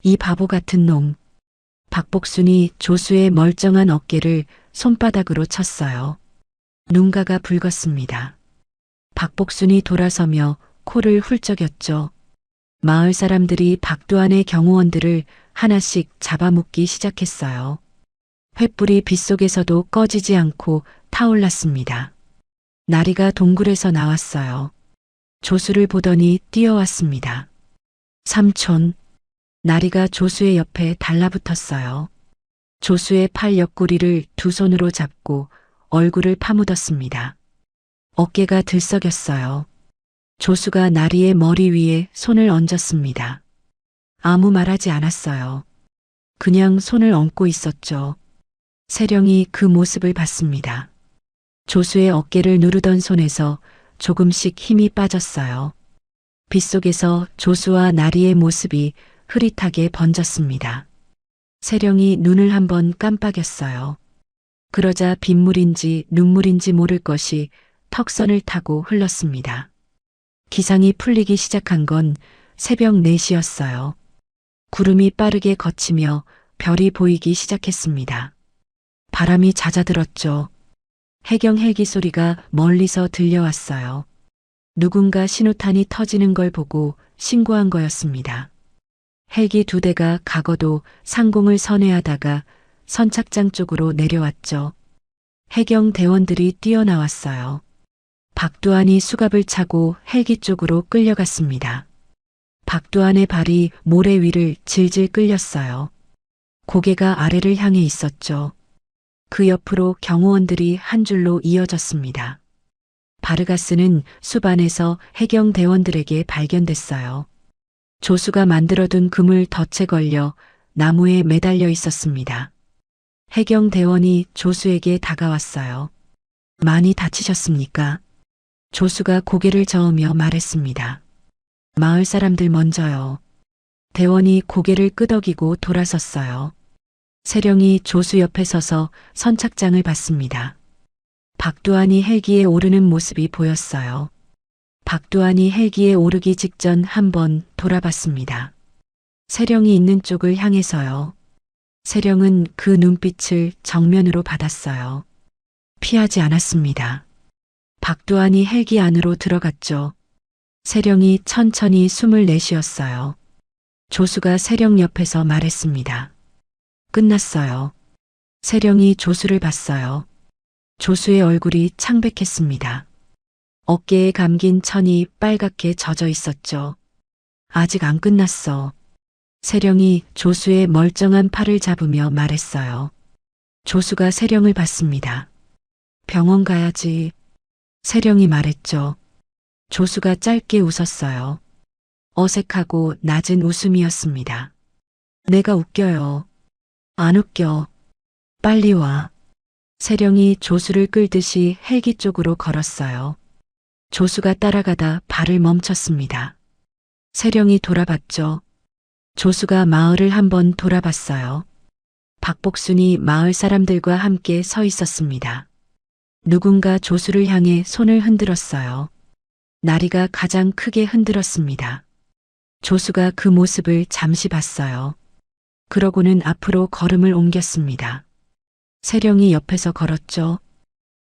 이 바보 같은 놈. 박복순이 조수의 멀쩡한 어깨를 손바닥으로 쳤어요. 눈가가 붉었습니다. 박복순이 돌아서며 코를 훌쩍였죠. 마을 사람들이 박두한의 경호원들을 하나씩 잡아먹기 시작했어요. 횃불이 빗속에서도 꺼지지 않고 타올랐습니다. 나리가 동굴에서 나왔어요. 조수를 보더니 뛰어왔습니다. 삼촌. 나리가 조수의 옆에 달라붙었어요. 조수의 팔 옆구리를 두 손으로 잡고 얼굴을 파묻었습니다. 어깨가 들썩였어요. 조수가 나리의 머리 위에 손을 얹었습니다. 아무 말하지 않았어요. 그냥 손을 얹고 있었죠. 세령이 그 모습을 봤습니다. 조수의 어깨를 누르던 손에서 조금씩 힘이 빠졌어요. 빗속에서 조수와 나리의 모습이 흐릿하게 번졌습니다. 세령이 눈을 한번 깜빡였어요. 그러자 빗물인지 눈물인지 모를 것이 턱선을 타고 흘렀습니다. 기상이 풀리기 시작한 건 새벽 4시였어요. 구름이 빠르게 걷히며 별이 보이기 시작했습니다. 바람이 잦아들었죠. 해경 헬기 소리가 멀리서 들려왔어요. 누군가 신호탄이 터지는 걸 보고 신고한 거였습니다. 헬기 2대가 각오도 상공을 선회하다가 선착장 쪽으로 내려왔죠. 해경 대원들이 뛰어나왔어요. 박두한이 수갑을 차고 헬기 쪽으로 끌려갔습니다. 박두한의 발이 모래 위를 질질 끌렸어요. 고개가 아래를 향해 있었죠. 그 옆으로 경호원들이 한 줄로 이어졌습니다. 바르가스는 숲 안에서 해경 대원들에게 발견됐어요. 조수가 만들어둔 그물 덫에 걸려 나무에 매달려 있었습니다. 해경 대원이 조수에게 다가왔어요. 많이 다치셨습니까? 조수가 고개를 저으며 말했습니다. 마을 사람들 먼저요. 대원이 고개를 끄덕이고 돌아섰어요. 세령이 조수 옆에 서서 선착장을 봤습니다. 박두한이 헬기에 오르는 모습이 보였어요. 박두한이 헬기에 오르기 직전 한번 돌아봤습니다. 세령이 있는 쪽을 향해서요. 세령은 그 눈빛을 정면으로 받았어요. 피하지 않았습니다. 박두한이 헬기 안으로 들어갔죠. 세령이 천천히 숨을 내쉬었어요. 조수가 세령 옆에서 말했습니다. 끝났어요. 세령이 조수를 봤어요. 조수의 얼굴이 창백했습니다. 어깨에 감긴 천이 빨갛게 젖어 있었죠. 아직 안 끝났어. 세령이 조수의 멀쩡한 팔을 잡으며 말했어요. 조수가 세령을 봤습니다. 병원 가야지. 세령이 말했죠. 조수가 짧게 웃었어요. 어색하고 낮은 웃음이었습니다. 내가 웃겨요. 안 웃겨. 빨리 와. 세령이 조수를 끌듯이 헬기 쪽으로 걸었어요. 조수가 따라가다 발을 멈췄습니다. 세령이 돌아봤죠. 조수가 마을을 한번 돌아봤어요. 박복순이 마을 사람들과 함께 서 있었습니다. 누군가 조수를 향해 손을 흔들었어요. 나리가 가장 크게 흔들었습니다. 조수가 그 모습을 잠시 봤어요. 그러고는 앞으로 걸음을 옮겼습니다. 세령이 옆에서 걸었죠.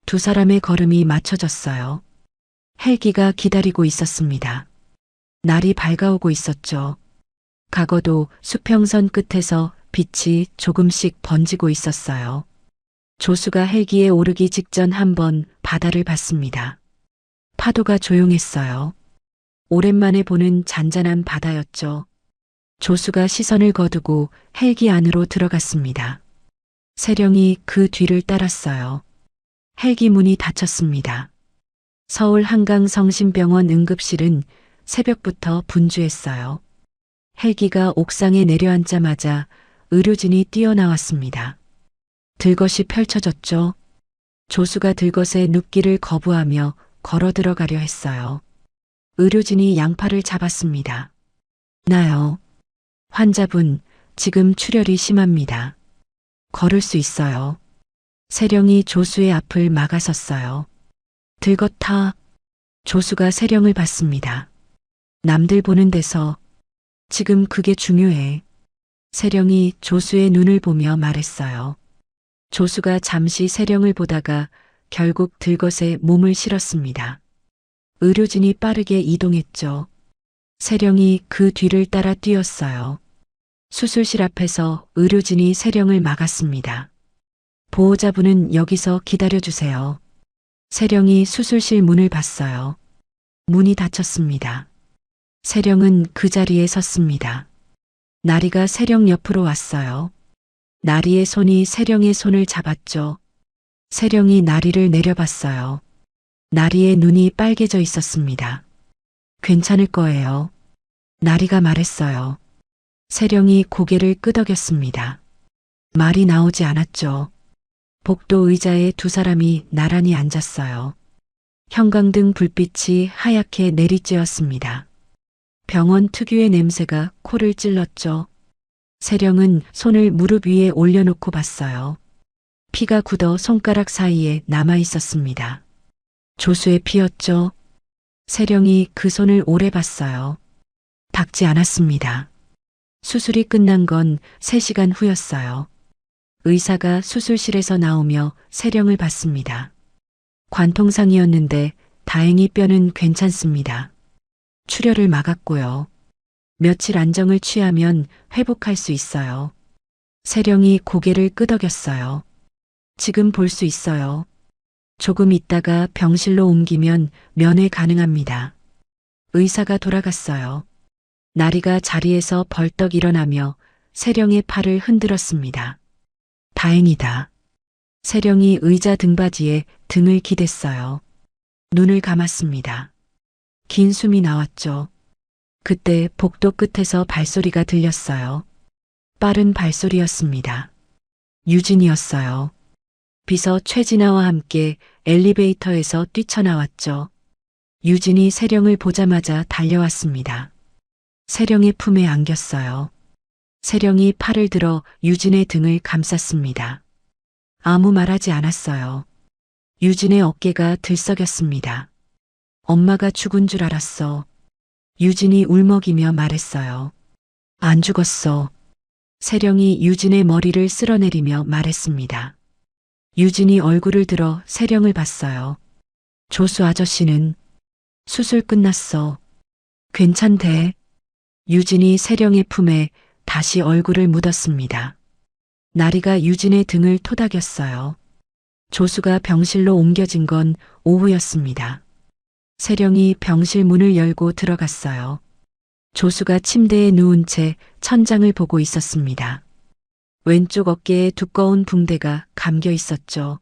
두 사람의 걸음이 맞춰졌어요. 헬기가 기다리고 있었습니다. 날이 밝아오고 있었죠. 과거도 수평선 끝에서 빛이 조금씩 번지고 있었어요. 조수가 헬기에 오르기 직전 한번 바다를 봤습니다. 파도가 조용했어요. 오랜만에 보는 잔잔한 바다였죠. 조수가 시선을 거두고 헬기 안으로 들어갔습니다. 세령이 그 뒤를 따랐어요. 헬기 문이 닫혔습니다. 서울 한강성심병원 응급실은 새벽부터 분주했어요. 헬기가 옥상에 내려앉자마자 의료진이 뛰어나왔습니다. 들것이 펼쳐졌죠. 조수가 들것에 눕기를 거부하며 걸어 들어가려 했어요. 의료진이 양팔을 잡았습니다. 나요. 환자분, 지금 출혈이 심합니다. 걸을 수 있어요. 세령이 조수의 앞을 막아섰어요. 들것타. 조수가 세령을 봤습니다. 남들 보는 데서 지금 그게 중요해. 세령이 조수의 눈을 보며 말했어요. 조수가 잠시 세령을 보다가 결국 들것에 몸을 실었습니다. 의료진이 빠르게 이동했죠. 세령이 그 뒤를 따라 뛰었어요. 수술실 앞에서 의료진이 세령을 막았습니다. 보호자분은 여기서 기다려주세요. 세령이 수술실 문을 봤어요. 문이 닫혔습니다. 세령은 그 자리에 섰습니다. 나리가 세령 옆으로 왔어요. 나리의 손이 세령의 손을 잡았죠. 세령이 나리를 내려봤어요. 나리의 눈이 빨개져 있었습니다. 괜찮을 거예요. 나리가 말했어요. 세령이 고개를 끄덕였습니다. 말이 나오지 않았죠. 복도 의자에 두 사람이 나란히 앉았어요. 형광등 불빛이 하얗게 내리쬐었습니다. 병원 특유의 냄새가 코를 찔렀죠. 세령은 손을 무릎 위에 올려놓고 봤어요. 피가 굳어 손가락 사이에 남아 있었습니다. 조수의 피였죠. 세령이 그 손을 오래 봤어요. 닿지 않았습니다. 수술이 끝난 건 3시간 후였어요. 의사가 수술실에서 나오며 세령을 봤습니다. 관통상이었는데 다행히 뼈는 괜찮습니다. 출혈을 막았고요. 며칠 안정을 취하면 회복할 수 있어요. 세령이 고개를 끄덕였어요. 지금 볼 수 있어요. 조금 있다가 병실로 옮기면 면회 가능합니다. 의사가 돌아갔어요. 나리가 자리에서 벌떡 일어나며 세령의 팔을 흔들었습니다. 다행이다. 세령이 의자 등받이에 등을 기댔어요. 눈을 감았습니다. 긴 숨이 나왔죠. 그때 복도 끝에서 발소리가 들렸어요. 빠른 발소리였습니다. 유진이었어요. 비서 최진아와 함께 엘리베이터에서 뛰쳐나왔죠. 유진이 세령을 보자마자 달려왔습니다. 세령의 품에 안겼어요. 세령이 팔을 들어 유진의 등을 감쌌습니다. 아무 말하지 않았어요. 유진의 어깨가 들썩였습니다. 엄마가 죽은 줄 알았어. 유진이 울먹이며 말했어요. 안 죽었어. 세령이 유진의 머리를 쓸어내리며 말했습니다. 유진이 얼굴을 들어 세령을 봤어요. 조수 아저씨는 수술 끝났어. 괜찮대. 유진이 세령의 품에 다시 얼굴을 묻었습니다. 나리가 유진의 등을 토닥였어요. 조수가 병실로 옮겨진 건 오후였습니다. 세령이 병실 문을 열고 들어갔어요. 조수가 침대에 누운 채 천장을 보고 있었습니다. 왼쪽 어깨에 두꺼운 붕대가 감겨 있었죠.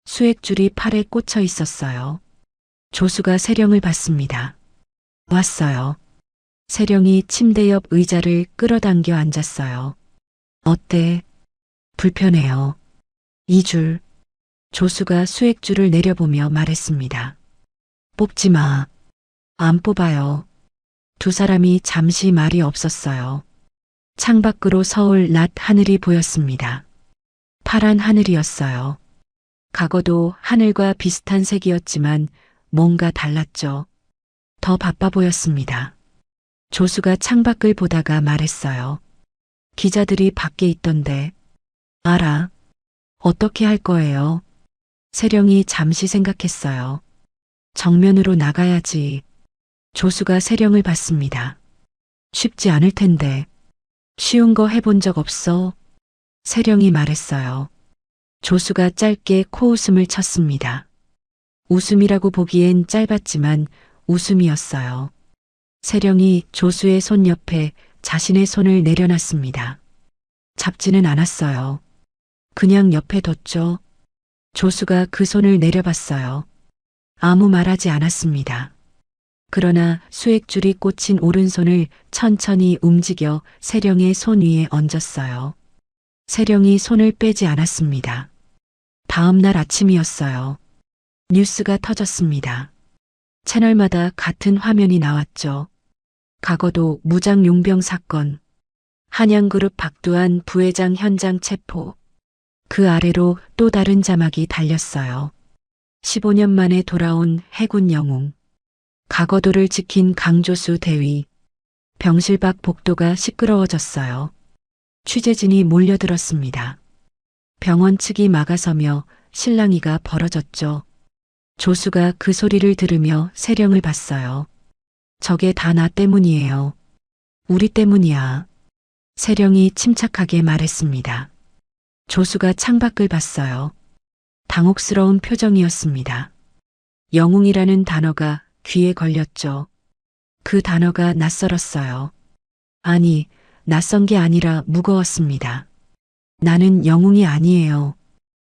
수액줄이 팔에 꽂혀 있었어요. 조수가 세령을 봤습니다. 왔어요. 세령이 침대 옆 의자를 끌어당겨 앉았어요. 어때? 불편해요. 2줄. 조수가 수액줄을 내려보며 말했습니다. 뽑지 마. 안 뽑아요. 두 사람이 잠시 말이 없었어요. 창밖으로 서울 낮 하늘이 보였습니다. 파란 하늘이었어요. 과거도 하늘과 비슷한 색이었지만 뭔가 달랐죠. 더 바빠 보였습니다. 조수가 창밖을 보다가 말했어요. 기자들이 밖에 있던데. 알아. 어떻게 할 거예요? 세령이 잠시 생각했어요. 정면으로 나가야지. 조수가 세령을 봤습니다. 쉽지 않을 텐데. 쉬운 거 해본 적 없어? 세령이 말했어요. 조수가 짧게 코웃음을 쳤습니다. 웃음이라고 보기엔 짧았지만 웃음이었어요. 세령이 조수의 손 옆에 자신의 손을 내려놨습니다. 잡지는 않았어요. 그냥 옆에 뒀죠. 조수가 그 손을 내려봤어요. 아무 말하지 않았습니다. 그러나 수액줄이 꽂힌 오른손을 천천히 움직여 세령의 손 위에 얹었어요. 세령이 손을 빼지 않았습니다. 다음 날 아침이었어요. 뉴스가 터졌습니다. 채널마다 같은 화면이 나왔죠. 과거도 무장 용병 사건, 한양그룹 박두한 부회장 현장 체포. 그 아래로 또 다른 자막이 달렸어요. 15년 만에 돌아온 해군 영웅. 과거도를 지킨 강조수 대위. 병실 밖 복도가 시끄러워졌어요. 취재진이 몰려들었습니다. 병원 측이 막아서며 실랑이가 벌어졌죠. 조수가 그 소리를 들으며 세령을 봤어요. 저게 다 나 때문이에요. 우리 때문이야. 세령이 침착하게 말했습니다. 조수가 창밖을 봤어요. 당혹스러운 표정이었습니다. 영웅이라는 단어가 귀에 걸렸죠. 그 단어가 낯설었어요. 아니, 낯선 게 아니라 무거웠습니다. 나는 영웅이 아니에요.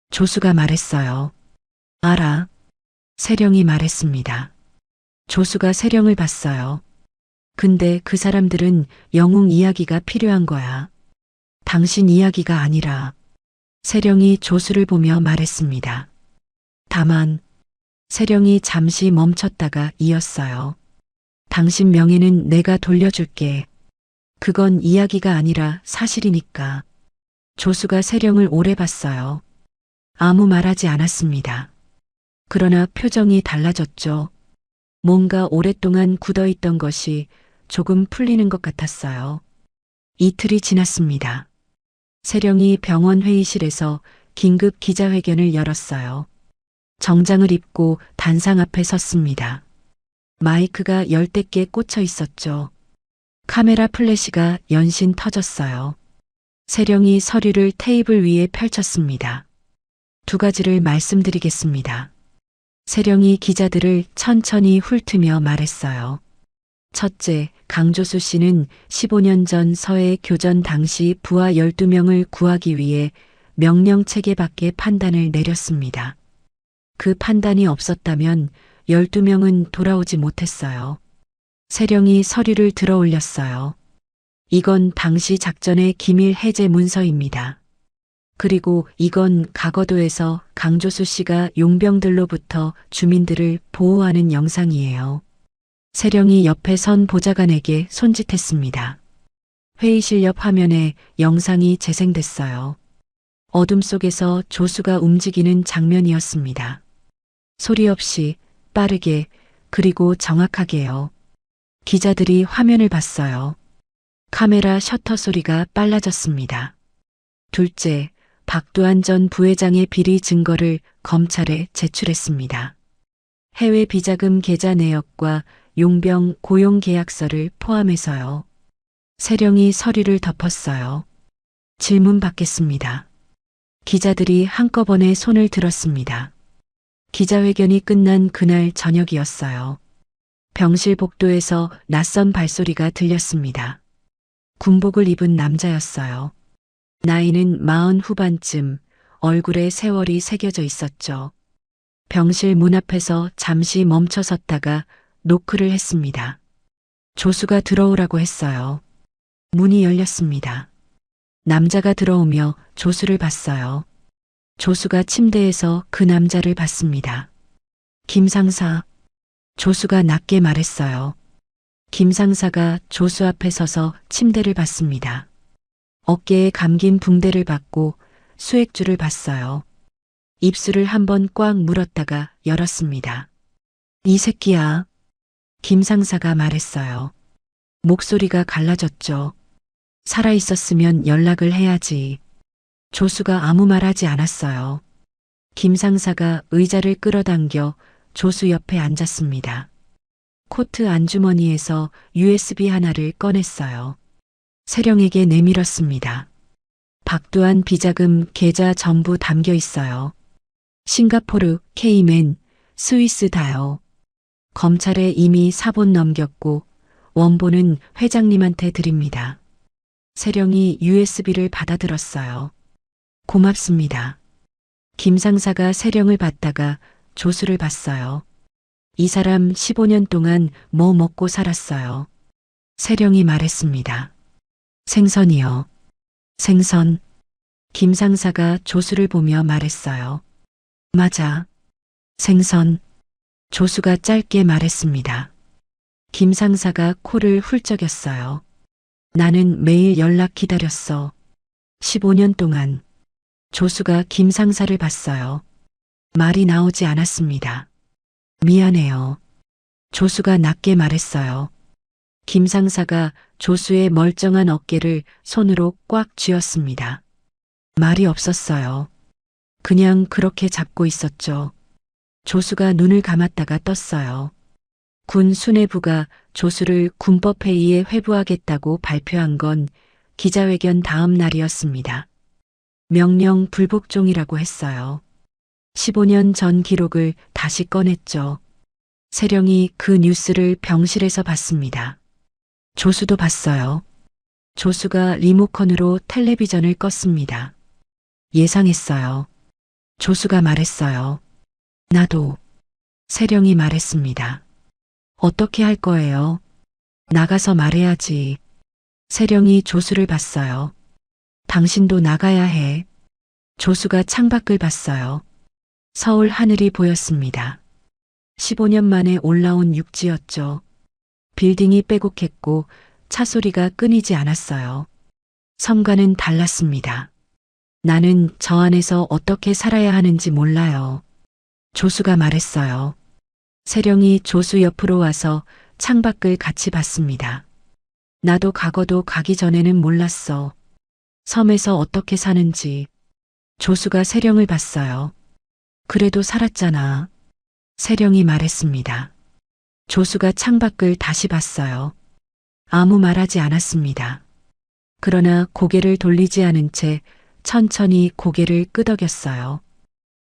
조수가 말했어요. 알아. 세령이 말했습니다. 조수가 세령을 봤어요. 근데 그 사람들은 영웅 이야기가 필요한 거야. 당신 이야기가 아니라. 세령이 조수를 보며 말했습니다. 다만, 세령이 잠시 멈췄다가 이었어요. 당신 명예는 내가 돌려줄게. 그건 이야기가 아니라 사실이니까. 조수가 세령을 오래 봤어요. 아무 말하지 않았습니다. 그러나 표정이 달라졌죠. 뭔가 오랫동안 굳어있던 것이 조금 풀리는 것 같았어요. 이틀이 지났습니다. 세령이 병원 회의실에서 긴급 기자회견을 열었어요. 정장을 입고 단상 앞에 섰습니다. 마이크가 열댓 개 꽂혀 있었죠. 카메라 플래시가 연신 터졌어요. 세령이 서류를 테이블 위에 펼쳤습니다. 두 가지를 말씀드리겠습니다. 세령이 기자들을 천천히 훑으며 말했어요. 첫째, 강조수 씨는 15년 전 서해 교전 당시 부하 12명을 구하기 위해 명령 체계 밖의 판단을 내렸습니다. 그 판단이 없었다면 12명은 돌아오지 못했어요. 세령이 서류를 들어 올렸어요. 이건 당시 작전의 기밀 해제 문서입니다. 그리고 이건 가거도에서 강조수 씨가 용병들로부터 주민들을 보호하는 영상이에요. 세령이 옆에 선 보좌관에게 손짓했습니다. 회의실 옆 화면에 영상이 재생됐어요. 어둠 속에서 조수가 움직이는 장면이었습니다. 소리 없이 빠르게 그리고 정확하게요. 기자들이 화면을 봤어요. 카메라 셔터 소리가 빨라졌습니다. 둘째, 박두한 전 부회장의 비리 증거를 검찰에 제출했습니다. 해외 비자금 계좌 내역과 용병 고용 계약서를 포함해서요. 세령이 서류를 덮었어요. 질문 받겠습니다. 기자들이 한꺼번에 손을 들었습니다. 기자회견이 끝난 그날 저녁이었어요. 병실 복도에서 낯선 발소리가 들렸습니다. 군복을 입은 남자였어요. 나이는 40 후반쯤, 얼굴에 세월이 새겨져 있었죠. 병실 문 앞에서 잠시 멈춰 섰다가 노크를 했습니다. 조수가 들어오라고 했어요. 문이 열렸습니다. 남자가 들어오며 조수를 봤어요. 조수가 침대에서 그 남자를 봤습니다. 김 상사. 조수가 낮게 말했어요. 김 상사가 조수 앞에 서서 침대를 봤습니다. 어깨에 감긴 붕대를 받고 수액줄을 봤어요. 입술을 한번 꽉 물었다가 열었습니다. 이 새끼야. 김 상사가 말했어요. 목소리가 갈라졌죠. 살아있었으면 연락을 해야지. 조수가 아무 말 하지 않았어요. 김 상사가 의자를 끌어당겨 조수 옆에 앉았습니다. 코트 안주머니에서 USB 하나를 꺼냈어요. 세령에게 내밀었습니다. 박두한 비자금 계좌 전부 담겨 있어요. 싱가포르, 케이맨, 스위스 다요. 검찰에 이미 사본 넘겼고 원본은 회장님한테 드립니다. 세령이 USB를 받아들었어요. 고맙습니다. 김 상사가 세령을 받다가 조수를 봤어요. 이 사람 15년 동안 뭐 먹고 살았어요. 세령이 말했습니다. 생선이요. 생선. 김 상사가 조수를 보며 말했어요. 맞아. 생선. 조수가 짧게 말했습니다. 김 상사가 코를 훌쩍였어요. 나는 매일 연락 기다렸어. 15년 동안. 조수가 김 상사를 봤어요. 말이 나오지 않았습니다. 미안해요. 조수가 낮게 말했어요. 김 상사가 조수의 멀쩡한 어깨를 손으로 꽉 쥐었습니다. 말이 없었어요. 그냥 그렇게 잡고 있었죠. 조수가 눈을 감았다가 떴어요. 군 수뇌부가 조수를 군법회의에 회부하겠다고 발표한 건 기자회견 다음 날이었습니다. 명령 불복종이라고 했어요. 15년 전 기록을 다시 꺼냈죠. 세령이 그 뉴스를 병실에서 봤습니다. 조수도 봤어요. 조수가 리모컨으로 텔레비전을 껐습니다. 예상했어요. 조수가 말했어요. 나도. 세령이 말했습니다. 어떻게 할 거예요? 나가서 말해야지. 세령이 조수를 봤어요. 당신도 나가야 해. 조수가 창밖을 봤어요. 서울 하늘이 보였습니다. 15년 만에 올라온 육지였죠. 빌딩이 빼곡했고 차 소리가 끊이지 않았어요. 섬과는 달랐습니다. 나는 저 안에서 어떻게 살아야 하는지 몰라요. 조수가 말했어요. 세령이 조수 옆으로 와서 창밖을 같이 봤습니다. 나도 과거도 가기 전에는 몰랐어. 섬에서 어떻게 사는지. 조수가 세령을 봤어요. 그래도 살았잖아. 세령이 말했습니다. 조수가 창밖을 다시 봤어요. 아무 말하지 않았습니다. 그러나 고개를 돌리지 않은 채 천천히 고개를 끄덕였어요.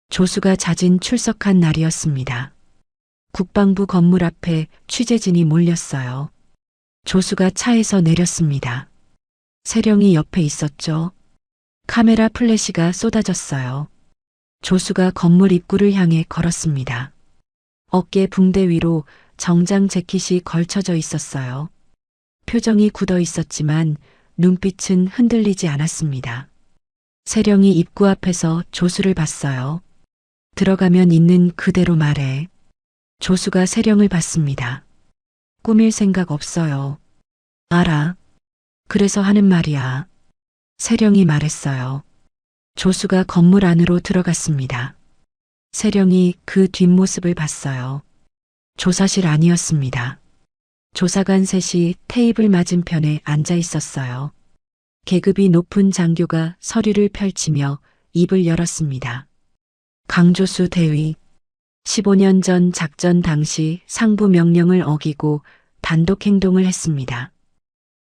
조수가 자진 출석한 날이었습니다. 국방부 건물 앞에 취재진이 몰렸어요. 조수가 차에서 내렸습니다. 세령이 옆에 있었죠. 카메라 플래시가 쏟아졌어요. 조수가 건물 입구를 향해 걸었습니다. 어깨 붕대 위로 정장 재킷이 걸쳐져 있었어요. 표정이 굳어 있었지만 눈빛은 흔들리지 않았습니다. 세령이 입구 앞에서 조수를 봤어요. 들어가면 있는 그대로 말해. 조수가 세령을 봤습니다. 꾸밀 생각 없어요. 알아. 그래서 하는 말이야. 세령이 말했어요. 조수가 건물 안으로 들어갔습니다. 세령이 그 뒷모습을 봤어요. 조사실 아니었습니다. 조사관 셋이 테이블 맞은편에 앉아 있었어요. 계급이 높은 장교가 서류를 펼치며 입을 열었습니다. 강조수 대위. 15년 전 작전 당시 상부 명령을 어기고 단독 행동을 했습니다.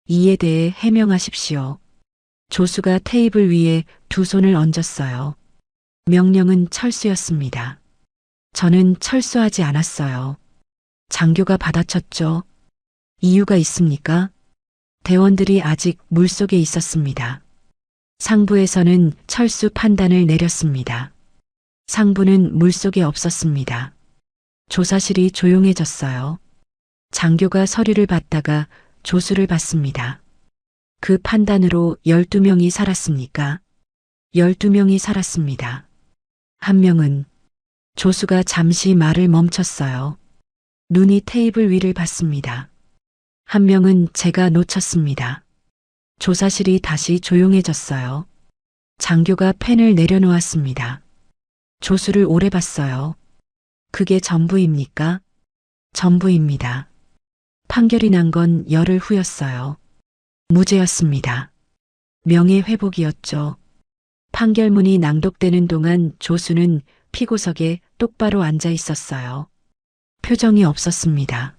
이에 대해 해명하십시오. 조수가 테이블 위에 두 손을 얹었어요. 명령은 철수였습니다. 저는 철수하지 않았어요. 장교가 받아쳤죠. 이유가 있습니까? 대원들이 아직 물속에 있었습니다. 상부에서는 철수 판단을 내렸습니다. 상부는 물속에 없었습니다. 조사실이 조용해졌어요. 장교가 서류를 받다가 조수를 봤습니다. 그 판단으로 12명이 살았습니까? 12명이 살았습니다. 한 명은. 조수가 잠시 말을 멈췄어요. 눈이 테이블 위를 봤습니다. 한 명은 제가 놓쳤습니다. 조사실이 다시 조용해졌어요. 장교가 펜을 내려놓았습니다. 조수를 오래 봤어요. 그게 전부입니까? 전부입니다. 판결이 난 건 열흘 후였어요. 무죄였습니다. 명예회복이었죠. 판결문이 낭독되는 동안 조수는 피고석에 똑바로 앉아 있었어요. 표정이 없었습니다.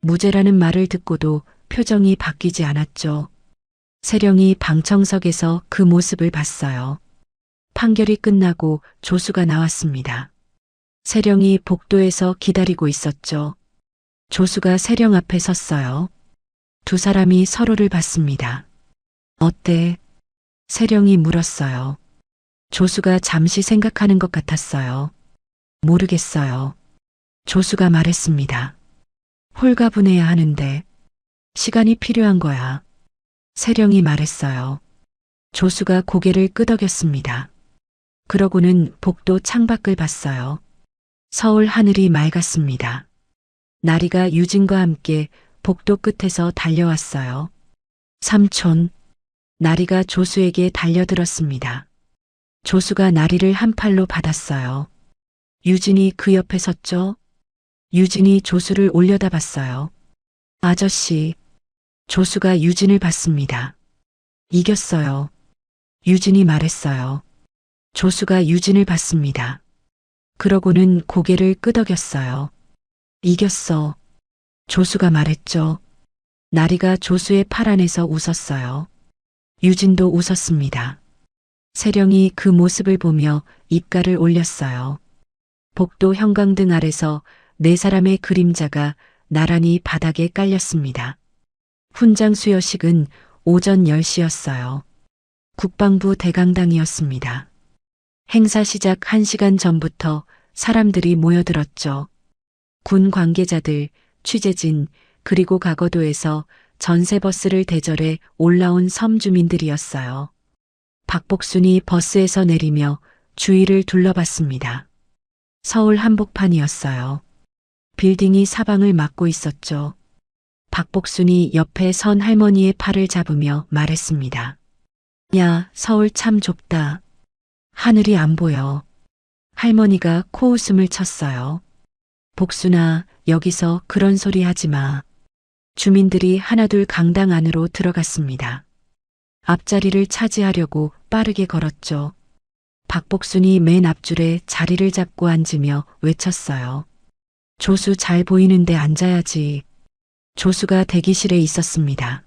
무죄라는 말을 듣고도 표정이 바뀌지 않았죠. 세령이 방청석에서 그 모습을 봤어요. 판결이 끝나고 조수가 나왔습니다. 세령이 복도에서 기다리고 있었죠. 조수가 세령 앞에 섰어요. 두 사람이 서로를 봤습니다. 어때? 세령이 물었어요. 조수가 잠시 생각하는 것 같았어요. 모르겠어요. 조수가 말했습니다. 홀가분해야 하는데 시간이 필요한 거야. 세령이 말했어요. 조수가 고개를 끄덕였습니다. 그러고는 복도 창밖을 봤어요. 서울 하늘이 맑았습니다. 나리가 유진과 함께 복도 끝에서 달려왔어요. 삼촌. 나리가 조수에게 달려들었습니다. 조수가 나리를 한 팔로 받았어요. 유진이 그 옆에 섰죠. 유진이 조수를 올려다봤어요. 아저씨. 조수가 유진을 봤습니다. 이겼어요. 유진이 말했어요. 조수가 유진을 봤습니다. 그러고는 고개를 끄덕였어요. 이겼어. 조수가 말했죠. 나리가 조수의 팔 안에서 웃었어요. 유진도 웃었습니다. 세령이 그 모습을 보며 입가를 올렸어요. 복도 형광등 아래서 네 사람의 그림자가 나란히 바닥에 깔렸습니다. 훈장 수여식은 오전 10시였어요. 국방부 대강당이었습니다. 행사 시작 1시간 전부터 사람들이 모여들었죠. 군 관계자들, 취재진, 그리고 가거도에서 전세버스를 대절해 올라온 섬 주민들이었어요. 박복순이 버스에서 내리며 주위를 둘러봤습니다. 서울 한복판이었어요. 빌딩이 사방을 막고 있었죠. 박복순이 옆에 선 할머니의 팔을 잡으며 말했습니다. 야, 서울 참 좁다. 하늘이 안 보여. 할머니가 코웃음을 쳤어요. 복순아, 여기서 그런 소리 하지 마. 주민들이 하나둘 강당 안으로 들어갔습니다. 앞자리를 차지하려고 빠르게 걸었죠. 박복순이 맨 앞줄에 자리를 잡고 앉으며 외쳤어요. 조수 잘 보이는데 앉아야지. 조수가 대기실에 있었습니다.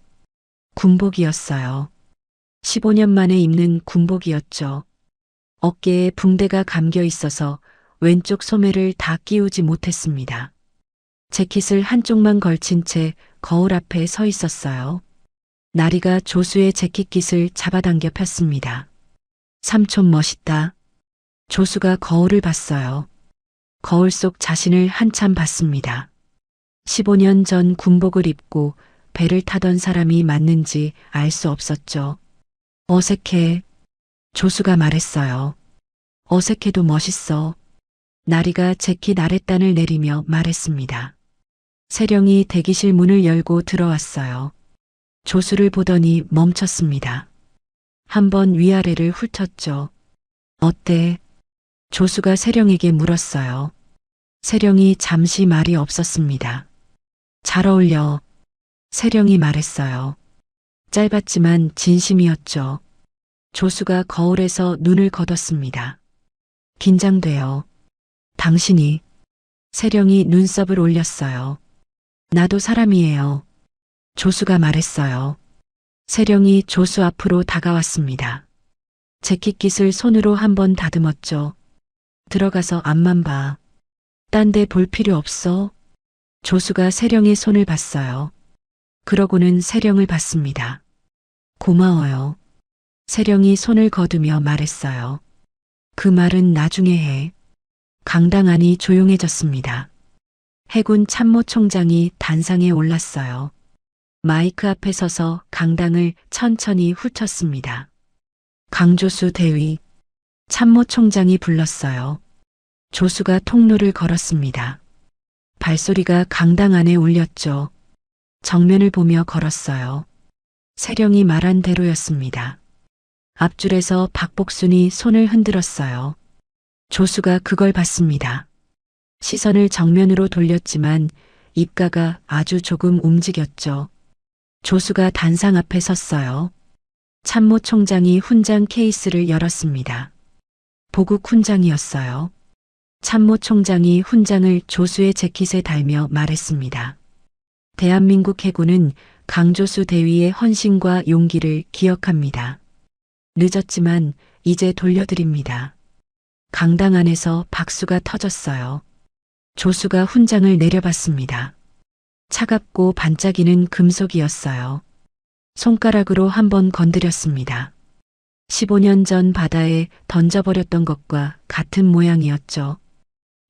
군복이었어요. 15년 만에 입는 군복이었죠. 어깨에 붕대가 감겨 있어서 왼쪽 소매를 다 끼우지 못했습니다. 재킷을 한쪽만 걸친 채 거울 앞에 서 있었어요. 나리가 조수의 재킷깃을 잡아당겨 폈습니다. 삼촌 멋있다. 조수가 거울을 봤어요. 거울 속 자신을 한참 봤습니다. 15년 전 군복을 입고 배를 타던 사람이 맞는지 알 수 없었죠. 어색해. 조수가 말했어요. 어색해도 멋있어. 나리가 재킷 아랫단을 내리며 말했습니다. 세령이 대기실 문을 열고 들어왔어요. 조수를 보더니 멈췄습니다. 한번 위아래를 훑었죠. 어때? 조수가 세령에게 물었어요. 세령이 잠시 말이 없었습니다. 잘 어울려. 세령이 말했어요. 짧았지만 진심이었죠. 조수가 거울에서 눈을 걷었습니다. 긴장돼요. 당신이. 세령이 눈썹을 올렸어요. 나도 사람이에요. 조수가 말했어요. 세령이 조수 앞으로 다가왔습니다. 재킷깃을 손으로 한번 다듬었죠. 들어가서 앞만 봐. 딴 데 볼 필요 없어. 조수가 세령의 손을 봤어요. 그러고는 세령을 봤습니다. 고마워요. 세령이 손을 거두며 말했어요. 그 말은 나중에 해. 강당 안이 조용해졌습니다. 해군 참모총장이 단상에 올랐어요. 마이크 앞에 서서 강당을 천천히 훑었습니다. 강조수 대위. 참모총장이 불렀어요. 조수가 통로를 걸었습니다. 발소리가 강당 안에 울렸죠. 정면을 보며 걸었어요. 세령이 말한 대로였습니다. 앞줄에서 박복순이 손을 흔들었어요. 조수가 그걸 봤습니다. 시선을 정면으로 돌렸지만 입가가 아주 조금 움직였죠. 조수가 단상 앞에 섰어요. 참모총장이 훈장 케이스를 열었습니다. 보국 훈장이었어요. 참모총장이 훈장을 조수의 재킷에 달며 말했습니다. 대한민국 해군은 강조수 대위의 헌신과 용기를 기억합니다. 늦었지만 이제 돌려드립니다. 강당 안에서 박수가 터졌어요. 조수가 훈장을 내려봤습니다. 차갑고 반짝이는 금속이었어요. 손가락으로 한번 건드렸습니다. 15년 전 바다에 던져버렸던 것과 같은 모양이었죠.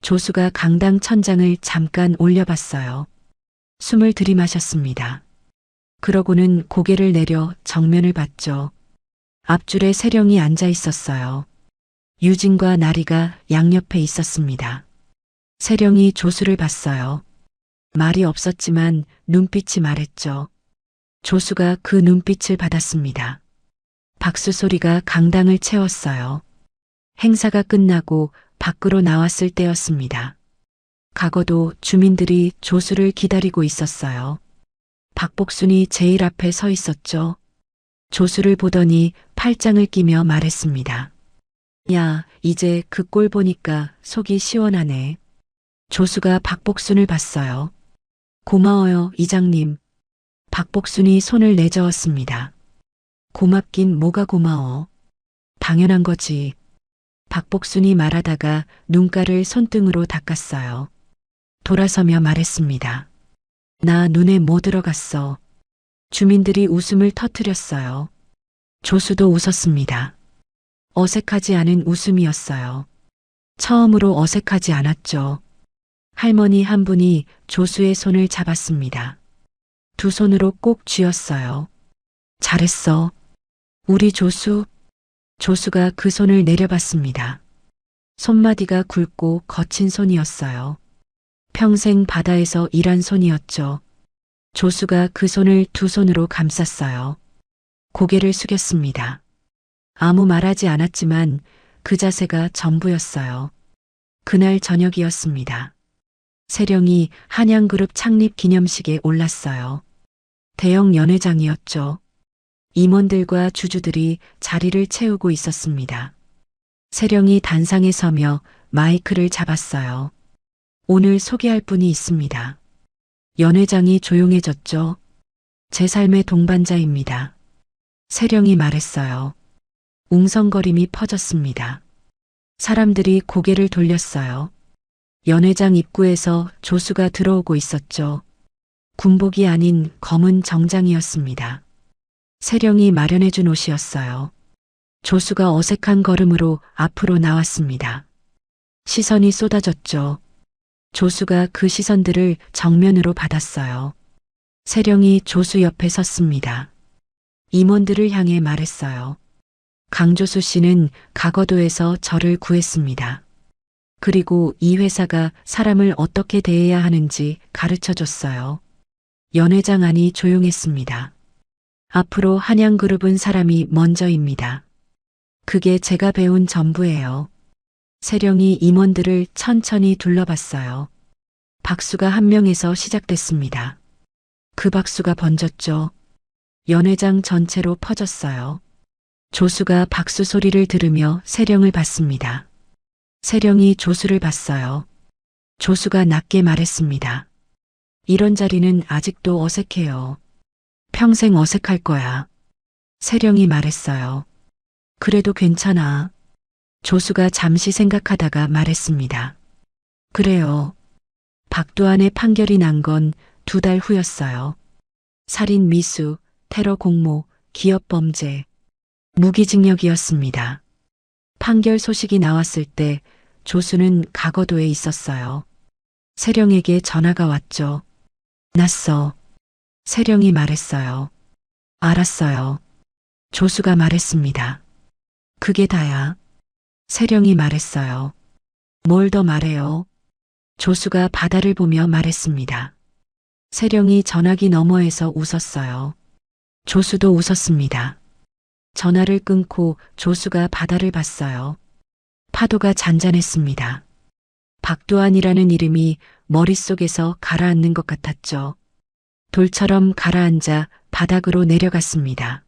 조수가 강당 천장을 잠깐 올려봤어요. 숨을 들이마셨습니다. 그러고는 고개를 내려 정면을 봤죠. 앞줄에 세령이 앉아 있었어요. 유진과 나리가 양옆에 있었습니다. 세령이 조수를 봤어요. 말이 없었지만 눈빛이 말했죠. 조수가 그 눈빛을 받았습니다. 박수 소리가 강당을 채웠어요. 행사가 끝나고 밖으로 나왔을 때였습니다. 과거도 주민들이 조수를 기다리고 있었어요. 박복순이 제일 앞에 서 있었죠. 조수를 보더니 팔짱을 끼며 말했습니다. 야, 이제 그 꼴 보니까 속이 시원하네. 조수가 박복순을 봤어요. 고마워요, 이장님. 박복순이 손을 내저었습니다. 고맙긴 뭐가 고마워. 당연한 거지. 박복순이 말하다가 눈가를 손등으로 닦았어요. 돌아서며 말했습니다. 나 눈에 뭐 들어갔어. 주민들이 웃음을 터뜨렸어요. 조수도 웃었습니다. 어색하지 않은 웃음이었어요. 처음으로 어색하지 않았죠. 할머니 한 분이 조수의 손을 잡았습니다. 두 손으로 꼭 쥐었어요. 잘했어. 우리 조수. 조수가 그 손을 내려봤습니다. 손마디가 굵고 거친 손이었어요. 평생 바다에서 일한 손이었죠. 조수가 그 손을 두 손으로 감쌌어요. 고개를 숙였습니다. 아무 말하지 않았지만 그 자세가 전부였어요. 그날 저녁이었습니다. 세령이 한양그룹 창립 기념식에 올랐어요. 대형 연회장이었죠. 임원들과 주주들이 자리를 채우고 있었습니다. 세령이 단상에 서며 마이크를 잡았어요. 오늘 소개할 분이 있습니다. 연회장이 조용해졌죠. 제 삶의 동반자입니다. 세령이 말했어요. 웅성거림이 퍼졌습니다. 사람들이 고개를 돌렸어요. 연회장 입구에서 조수가 들어오고 있었죠. 군복이 아닌 검은 정장이었습니다. 세령이 마련해준 옷이었어요. 조수가 어색한 걸음으로 앞으로 나왔습니다. 시선이 쏟아졌죠. 조수가 그 시선들을 정면으로 받았어요. 세령이 조수 옆에 섰습니다. 임원들을 향해 말했어요. 강조수 씨는 가거도에서 저를 구했습니다. 그리고 이 회사가 사람을 어떻게 대해야 하는지 가르쳐 줬어요. 연회장 안이 조용했습니다. 앞으로 한양그룹은 사람이 먼저입니다. 그게 제가 배운 전부예요. 세령이 임원들을 천천히 둘러봤어요. 박수가 한 명에서 시작됐습니다. 그 박수가 번졌죠. 연회장 전체로 퍼졌어요. 조수가 박수 소리를 들으며 세령을 봤습니다. 세령이 조수를 봤어요. 조수가 낮게 말했습니다. 이런 자리는 아직도 어색해요. 평생 어색할 거야. 세령이 말했어요. 그래도 괜찮아. 조수가 잠시 생각하다가 말했습니다. 그래요. 박두한의 판결이 난 건 2달 후였어요. 살인 미수, 테러 공모, 기업 범죄, 무기징역이었습니다. 판결 소식이 나왔을 때 조수는 가거도에 있었어요. 세령에게 전화가 왔죠. 났어. 세령이 말했어요. 알았어요. 조수가 말했습니다. 그게 다야. 세령이 말했어요. 뭘 더 말해요? 조수가 바다를 보며 말했습니다. 세령이 전화기 너머에서 웃었어요. 조수도 웃었습니다. 전화를 끊고 조수가 바다를 봤어요. 파도가 잔잔했습니다. 박두한이라는 이름이 머릿속에서 가라앉는 것 같았죠. 돌처럼 가라앉아 바닥으로 내려갔습니다.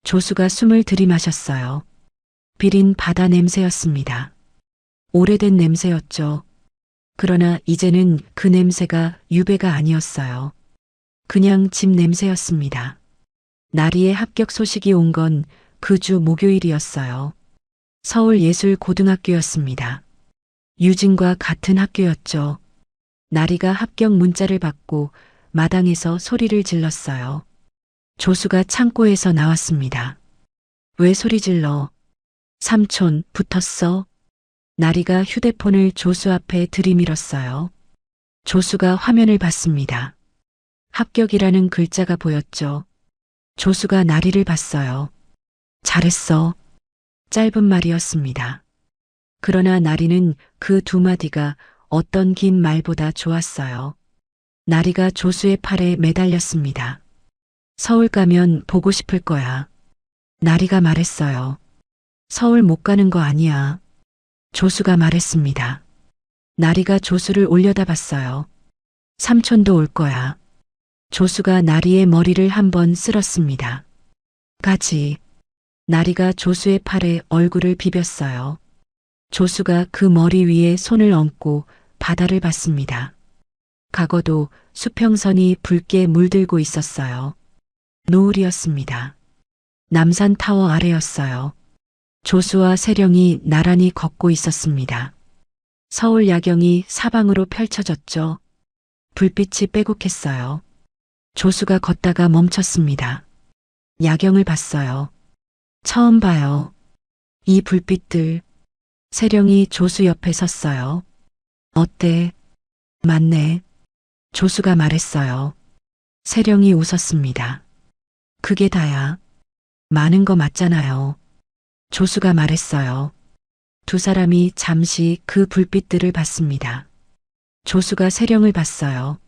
조수가 숨을 들이마셨어요. 비린 바다 냄새였습니다. 오래된 냄새였죠. 그러나 이제는 그 냄새가 유배가 아니었어요. 그냥 집 냄새였습니다. 나리의 합격 소식이 온 건 그 주 목요일이었어요. 서울예술고등학교였습니다. 유진과 같은 학교였죠. 나리가 합격 문자를 받고 마당에서 소리를 질렀어요. 조수가 창고에서 나왔습니다. 왜 소리 질러? 삼촌, 붙었어? 나리가 휴대폰을 조수 앞에 들이밀었어요. 조수가 화면을 봤습니다. 합격이라는 글자가 보였죠. 조수가 나리를 봤어요. 잘했어. 짧은 말이었습니다. 그러나 나리는 그 두 마디가 어떤 긴 말보다 좋았어요. 나리가 조수의 팔에 매달렸습니다. 서울 가면 보고 싶을 거야. 나리가 말했어요. 서울 못 가는 거 아니야. 조수가 말했습니다. 나리가 조수를 올려다봤어요. 삼촌도 올 거야. 조수가 나리의 머리를 한번 쓸었습니다. 가지. 나리가 조수의 팔에 얼굴을 비볐어요. 조수가 그 머리 위에 손을 얹고 바다를 봤습니다. 과거도 수평선이 붉게 물들고 있었어요. 노을이었습니다. 남산 타워 아래였어요. 조수와 세령이 나란히 걷고 있었습니다. 서울 야경이 사방으로 펼쳐졌죠. 불빛이 빼곡했어요. 조수가 걷다가 멈췄습니다. 야경을 봤어요. 처음 봐요. 이 불빛들. 세령이 조수 옆에 섰어요. 어때? 맞네. 조수가 말했어요. 세령이 웃었습니다. 그게 다야. 많은 거 맞잖아요. 조수가 말했어요. 두 사람이 잠시 그 불빛들을 봤습니다. 조수가 세령을 봤어요.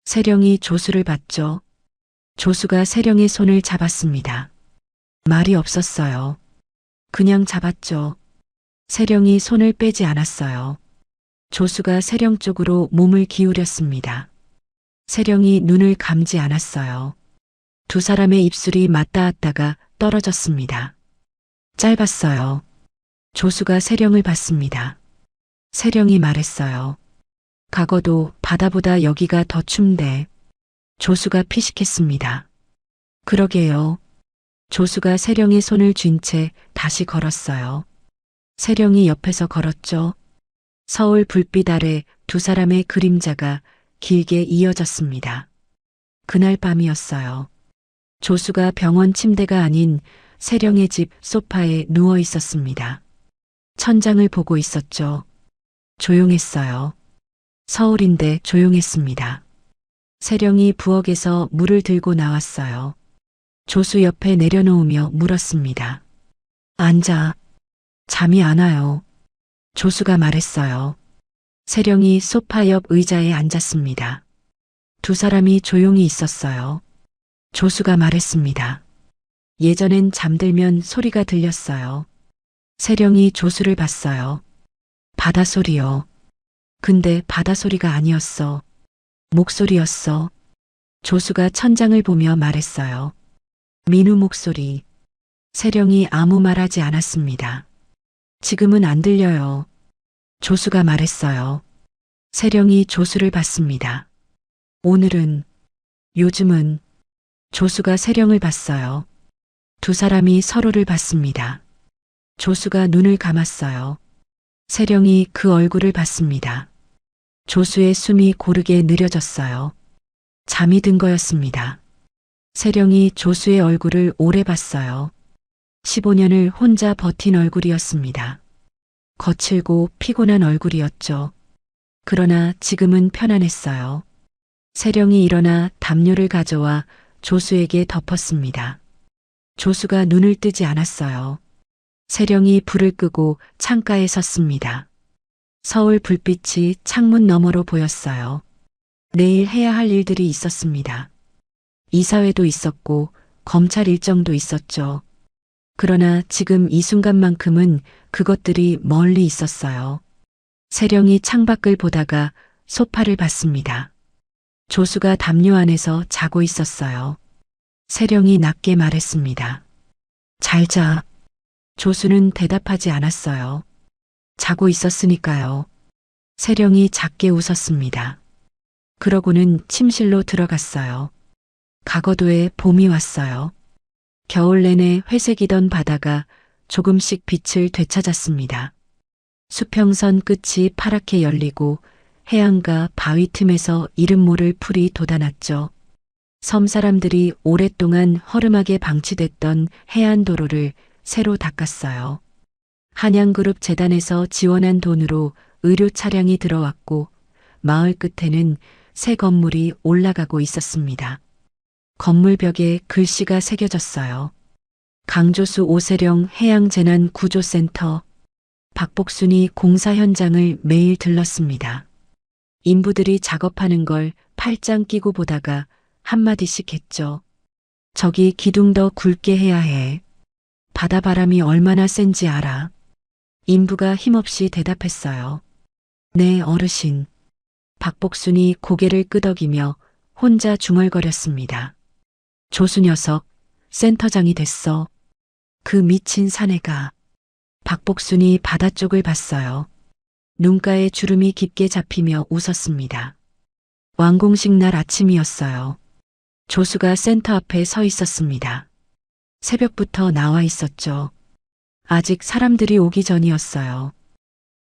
세령이 조수를 봤죠. 조수가 세령의 손을 잡았습니다. 말이 없었어요. 그냥 잡았죠. 세령이 손을 빼지 않았어요. 조수가 세령 쪽으로 몸을 기울였습니다. 세령이 눈을 감지 않았어요. 두 사람의 입술이 맞닿았다가 떨어졌습니다. 짧았어요. 조수가 세령을 봤습니다. 세령이 말했어요. 과거도 바다보다 여기가 더 춥대. 조수가 피식했습니다. 그러게요. 조수가 세령의 손을 쥔 채 다시 걸었어요. 세령이 옆에서 걸었죠. 서울 불빛 아래 두 사람의 그림자가 길게 이어졌습니다. 그날 밤이었어요. 조수가 병원 침대가 아닌 세령의 집 소파에 누워 있었습니다. 천장을 보고 있었죠. 조용했어요. 서울인데 조용했습니다. 세령이 부엌에서 물을 들고 나왔어요. 조수 옆에 내려놓으며 물었습니다. 앉아. 잠이 안 와요. 조수가 말했어요. 세령이 소파 옆 의자에 앉았습니다. 두 사람이 조용히 있었어요. 조수가 말했습니다. 예전엔 잠들면 소리가 들렸어요. 세령이 조수를 봤어요. 바다 소리요. 근데 바다 소리가 아니었어. 목소리였어. 조수가 천장을 보며 말했어요. 민우 목소리. 세령이 아무 말하지 않았습니다. 지금은 안 들려요. 조수가 말했어요. 세령이 조수를 봤습니다. 오늘은, 요즘은, 조수가 세령을 봤어요. 두 사람이 서로를 봤습니다. 조수가 눈을 감았어요. 세령이 그 얼굴을 봤습니다. 조수의 숨이 고르게 느려졌어요. 잠이 든 거였습니다. 세령이 조수의 얼굴을 오래 봤어요. 15년을 혼자 버틴 얼굴이었습니다. 거칠고 피곤한 얼굴이었죠. 그러나 지금은 편안했어요. 세령이 일어나 담요를 가져와 조수에게 덮었습니다. 조수가 눈을 뜨지 않았어요. 세령이 불을 끄고 창가에 섰습니다. 서울 불빛이 창문 너머로 보였어요. 내일 해야 할 일들이 있었습니다. 이사회도 있었고 검찰 일정도 있었죠. 그러나 지금 이 순간만큼은 그것들이 멀리 있었어요. 세령이 창밖을 보다가 소파를 봤습니다. 조수가 담요 안에서 자고 있었어요. 세령이 낮게 말했습니다. 잘 자. 조수는 대답하지 않았어요. 자고 있었으니까요. 세령이 작게 웃었습니다. 그러고는 침실로 들어갔어요. 가거도에 봄이 왔어요. 겨울 내내 회색이던 바다가 조금씩 빛을 되찾았습니다. 수평선 끝이 파랗게 열리고 해안가 바위 틈에서 이름 모를 풀이 돋아났죠. 섬 사람들이 오랫동안 허름하게 방치됐던 해안도로를 새로 닦았어요. 한양그룹 재단에서 지원한 돈으로 의료 차량이 들어왔고 마을 끝에는 새 건물이 올라가고 있었습니다. 건물벽에 글씨가 새겨졌어요. 강조수 오세령 해양재난구조센터. 박복순이 공사 현장을 매일 들렀습니다. 인부들이 작업하는 걸 팔짱 끼고 보다가 한마디씩 했죠. 저기 기둥 더 굵게 해야 해. 바다 바람이 얼마나 센지 알아? 인부가 힘없이 대답했어요. 네, 어르신. 박복순이 고개를 끄덕이며 혼자 중얼거렸습니다. 조수 녀석, 센터장이 됐어. 그 미친 사내가. 박복순이 바다 쪽을 봤어요. 눈가에 주름이 깊게 잡히며 웃었습니다. 완공식 날 아침이었어요. 조수가 센터 앞에 서 있었습니다. 새벽부터 나와 있었죠. 아직 사람들이 오기 전이었어요.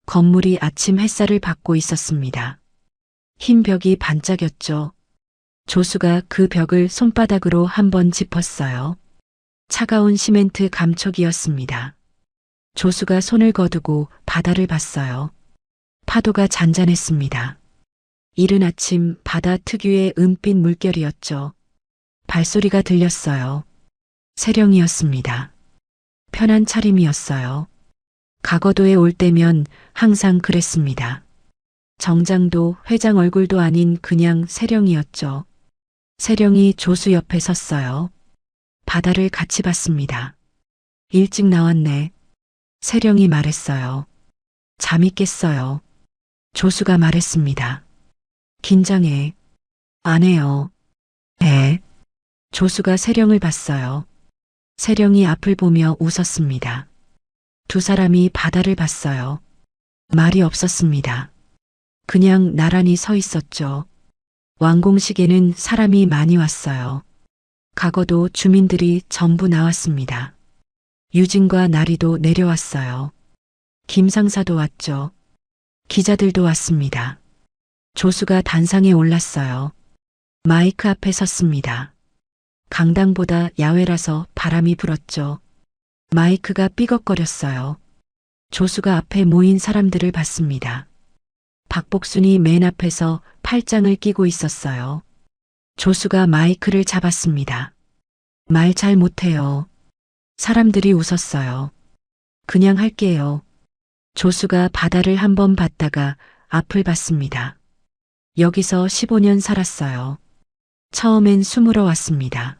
건물이 아침 햇살을 받고 있었습니다. 흰 벽이 반짝였죠. 조수가 그 벽을 손바닥으로 한번 짚었어요. 차가운 시멘트 감촉이었습니다. 조수가 손을 거두고 바다를 봤어요. 파도가 잔잔했습니다. 이른 아침 바다 특유의 은빛 물결이었죠. 발소리가 들렸어요. 세령이었습니다. 편한 차림이었어요. 가거도에 올 때면 항상 그랬습니다. 정장도 회장 얼굴도 아닌 그냥 세령이었죠. 세령이 조수 옆에 섰어요. 바다를 같이 봤습니다. 일찍 나왔네. 세령이 말했어요. 잠이 깼어요. 조수가 말했습니다. 긴장해. 안 해요. 에? 조수가 세령을 봤어요. 세령이 앞을 보며 웃었습니다. 두 사람이 바다를 봤어요. 말이 없었습니다. 그냥 나란히 서 있었죠. 완공식에는 사람이 많이 왔어요. 가거도 주민들이 전부 나왔습니다. 유진과 나리도 내려왔어요. 김상사도 왔죠. 기자들도 왔습니다. 조수가 단상에 올랐어요. 마이크 앞에 섰습니다. 강당보다 야외라서 바람이 불었죠. 마이크가 삐걱거렸어요. 조수가 앞에 모인 사람들을 봤습니다. 박복순이 맨 앞에서 팔짱을 끼고 있었어요. 조수가 마이크를 잡았습니다. 말 잘 못해요. 사람들이 웃었어요. 그냥 할게요. 조수가 바다를 한번 봤다가 앞을 봤습니다. 여기서 15년 살았어요. 처음엔 숨으러 왔습니다.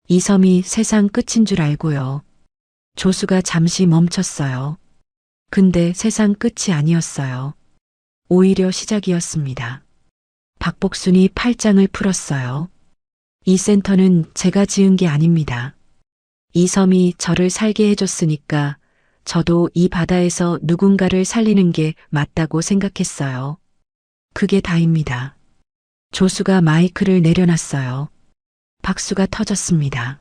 이 섬이 세상 끝인 줄 알고요. 조수가 잠시 멈췄어요. 근데 세상 끝이 아니었어요. 오히려 시작이었습니다. 박복순이 팔짱을 풀었어요. 이 센터는 제가 지은 게 아닙니다. 이 섬이 저를 살게 해줬으니까 저도 이 바다에서 누군가를 살리는 게 맞다고 생각했어요. 그게 다입니다. 조수가 마이크를 내려놨어요. 박수가 터졌습니다.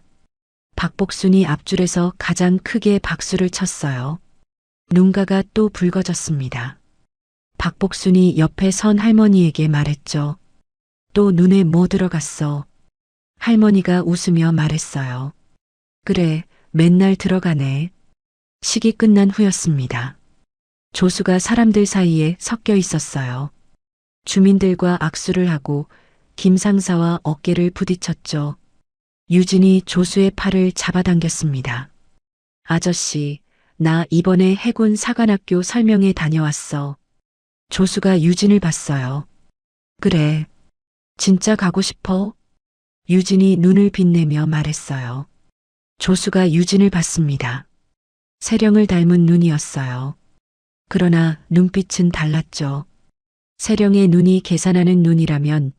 박복순이 앞줄에서 가장 크게 박수를 쳤어요. 눈가가 또 붉어졌습니다. 박복순이 옆에 선 할머니에게 말했죠. 또 눈에 뭐 들어갔어? 할머니가 웃으며 말했어요. 그래, 맨날 들어가네. 식이 끝난 후였습니다. 조수가 사람들 사이에 섞여 있었어요. 주민들과 악수를 하고 김상사와 어깨를 부딪혔죠. 유진이 조수의 팔을 잡아당겼습니다. 아저씨, 나 이번에 해군 사관학교 설명회 다녀왔어. 조수가 유진을 봤어요. 그래, 진짜 가고 싶어? 유진이 눈을 빛내며 말했어요. 조수가 유진을 봤습니다. 세령을 닮은 눈이었어요. 그러나 눈빛은 달랐죠. 세령의 눈이 계산하는 눈이라면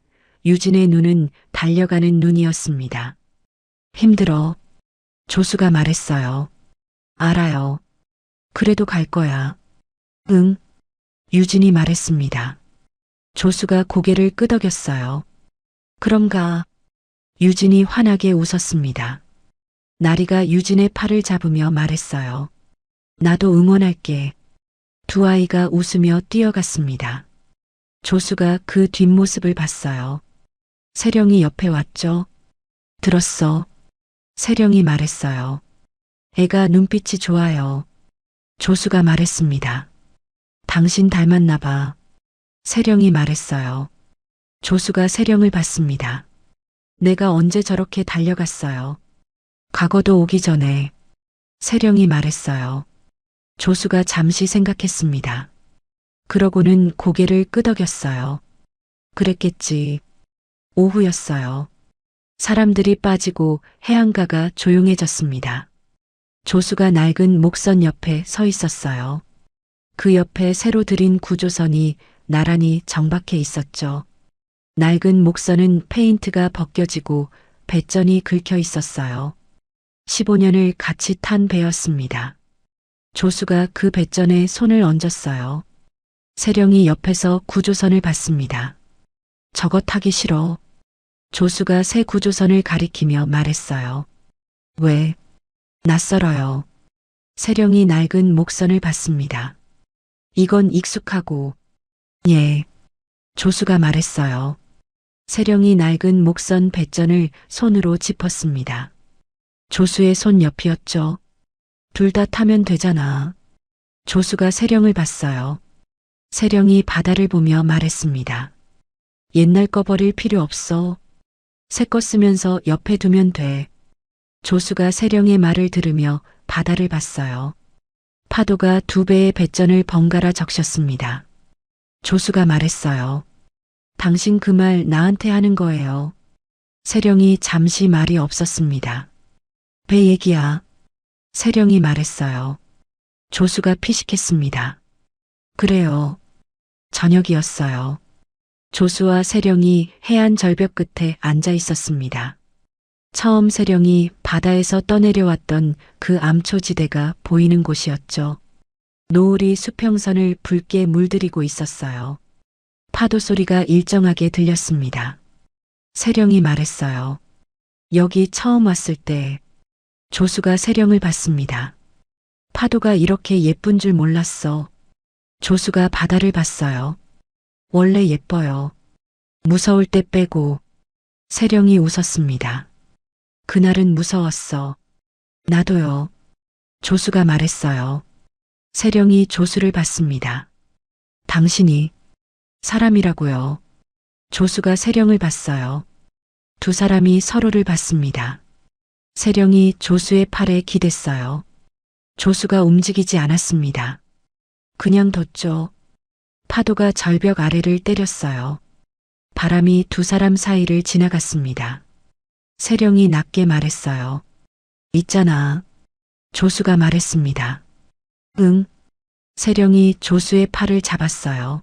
유진의 눈은 달려가는 눈이었습니다. 힘들어. 조수가 말했어요. 알아요. 그래도 갈 거야. 응. 유진이 말했습니다. 조수가 고개를 끄덕였어요. 그럼 가. 유진이 환하게 웃었습니다. 나리가 유진의 팔을 잡으며 말했어요. 나도 응원할게. 두 아이가 웃으며 뛰어갔습니다. 조수가 그 뒷모습을 봤어요. 세령이 옆에 왔죠. 들었어. 세령이 말했어요. 애가 눈빛이 좋아요. 조수가 말했습니다. 당신 닮았나 봐. 세령이 말했어요. 조수가 세령을 봤습니다. 내가 언제 저렇게 달려갔어요. 과거도 오기 전에. 세령이 말했어요. 조수가 잠시 생각했습니다. 그러고는 고개를 끄덕였어요. 그랬겠지. 오후였어요. 사람들이 빠지고 해안가가 조용해졌습니다. 조수가 낡은 목선 옆에 서 있었어요. 그 옆에 새로 들인 구조선이 나란히 정박해 있었죠. 낡은 목선은 페인트가 벗겨지고 배전이 긁혀 있었어요. 15년을 같이 탄 배였습니다. 조수가 그 배전에 손을 얹었어요. 세령이 옆에서 구조선을 봤습니다. 저거 타기 싫어. 조수가 새 구조선을 가리키며 말했어요. 왜? 낯설어요. 세령이 낡은 목선을 봤습니다. 이건 익숙하고. 예. 조수가 말했어요. 세령이 낡은 목선 배전을 손으로 짚었습니다. 조수의 손 옆이었죠. 둘 다 타면 되잖아. 조수가 세령을 봤어요. 세령이 바다를 보며 말했습니다. 옛날 거 버릴 필요 없어. 새 거 쓰면서 옆에 두면 돼. 조수가 세령의 말을 들으며 바다를 봤어요. 파도가 2배의 배전을 번갈아 적셨습니다. 조수가 말했어요. 당신 그 말 나한테 하는 거예요. 세령이 잠시 말이 없었습니다. 배 얘기야. 세령이 말했어요. 조수가 피식했습니다. 그래요. 저녁이었어요. 조수와 세령이 해안 절벽 끝에 앉아 있었습니다. 처음 세령이 바다에서 떠내려왔던 그 암초지대가 보이는 곳이었죠. 노을이 수평선을 붉게 물들이고 있었어요. 파도 소리가 일정하게 들렸습니다. 세령이 말했어요. 여기 처음 왔을 때. 조수가 세령을 봤습니다. 파도가 이렇게 예쁜 줄 몰랐어. 조수가 바다를 봤어요. 원래 예뻐요. 무서울 때 빼고. 세령이 웃었습니다. 그날은 무서웠어. 나도요. 조수가 말했어요. 세령이 조수를 봤습니다. 당신이 사람이라고요. 조수가 세령을 봤어요. 두 사람이 서로를 봤습니다. 세령이 조수의 팔에 기댔어요. 조수가 움직이지 않았습니다. 그냥 뒀죠. 파도가 절벽 아래를 때렸어요. 바람이 두 사람 사이를 지나갔습니다. 세령이 낮게 말했어요. 있잖아. 조수가 말했습니다. 응. 세령이 조수의 팔을 잡았어요.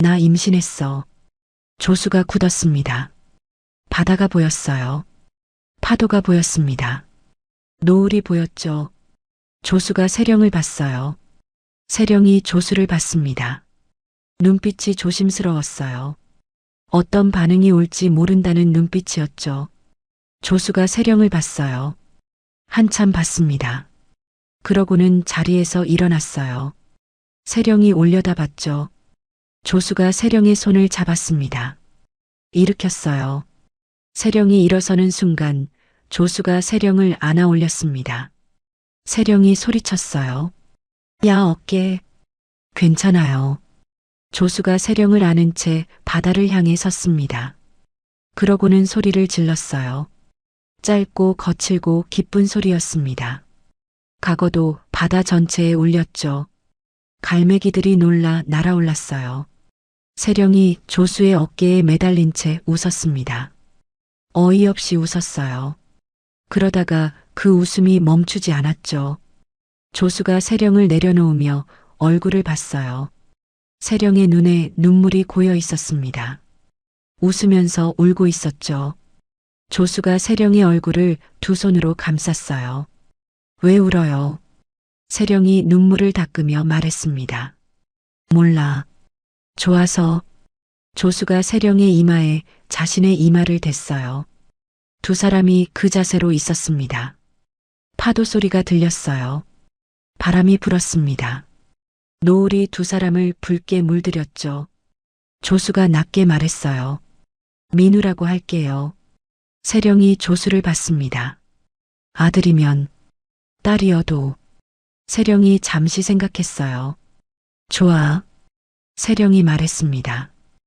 나 임신했어. 조수가 굳었습니다. 바다가 보였어요. 파도가 보였습니다. 노을이 보였죠. 조수가 세령을 봤어요. 세령이 조수를 봤습니다. 눈빛이 조심스러웠어요. 어떤 반응이 올지 모른다는 눈빛이었죠. 조수가 세령을 봤어요. 한참 봤습니다. 그러고는 자리에서 일어났어요. 세령이 올려다봤죠. 조수가 세령의 손을 잡았습니다. 일으켰어요. 세령이 일어서는 순간 조수가 세령을 안아 올렸습니다. 세령이 소리쳤어요. 야, 어깨. 괜찮아요. 조수가 세령을 안은 채 바다를 향해 섰습니다. 그러고는 소리를 질렀어요. 짧고 거칠고 기쁜 소리였습니다. 과거도 바다 전체에 울렸죠. 갈매기들이 놀라 날아올랐어요. 세령이 조수의 어깨에 매달린 채 웃었습니다. 어이없이 웃었어요. 그러다가 그 웃음이 멈추지 않았죠. 조수가 세령을 내려놓으며 얼굴을 봤어요. 세령의 눈에 눈물이 고여 있었습니다. 웃으면서 울고 있었죠. 조수가 세령의 얼굴을 두 손으로 감쌌어요. 왜 울어요? 세령이 눈물을 닦으며 말했습니다. 몰라. 좋아서. 조수가 세령의 이마에 자신의 이마를 댔어요. 두 사람이 그 자세로 있었습니다. 파도 소리가 들렸어요. 바람이 불었습니다. 노을이 두 사람을 붉게 물들였죠. 조수가 낮게 말했어요. 민우라고 할게요. 세령이 조수를 봤습니다. 아들이면 딸이어도. 세령이 잠시 생각했어요. 좋아. 세령이 말했습니다.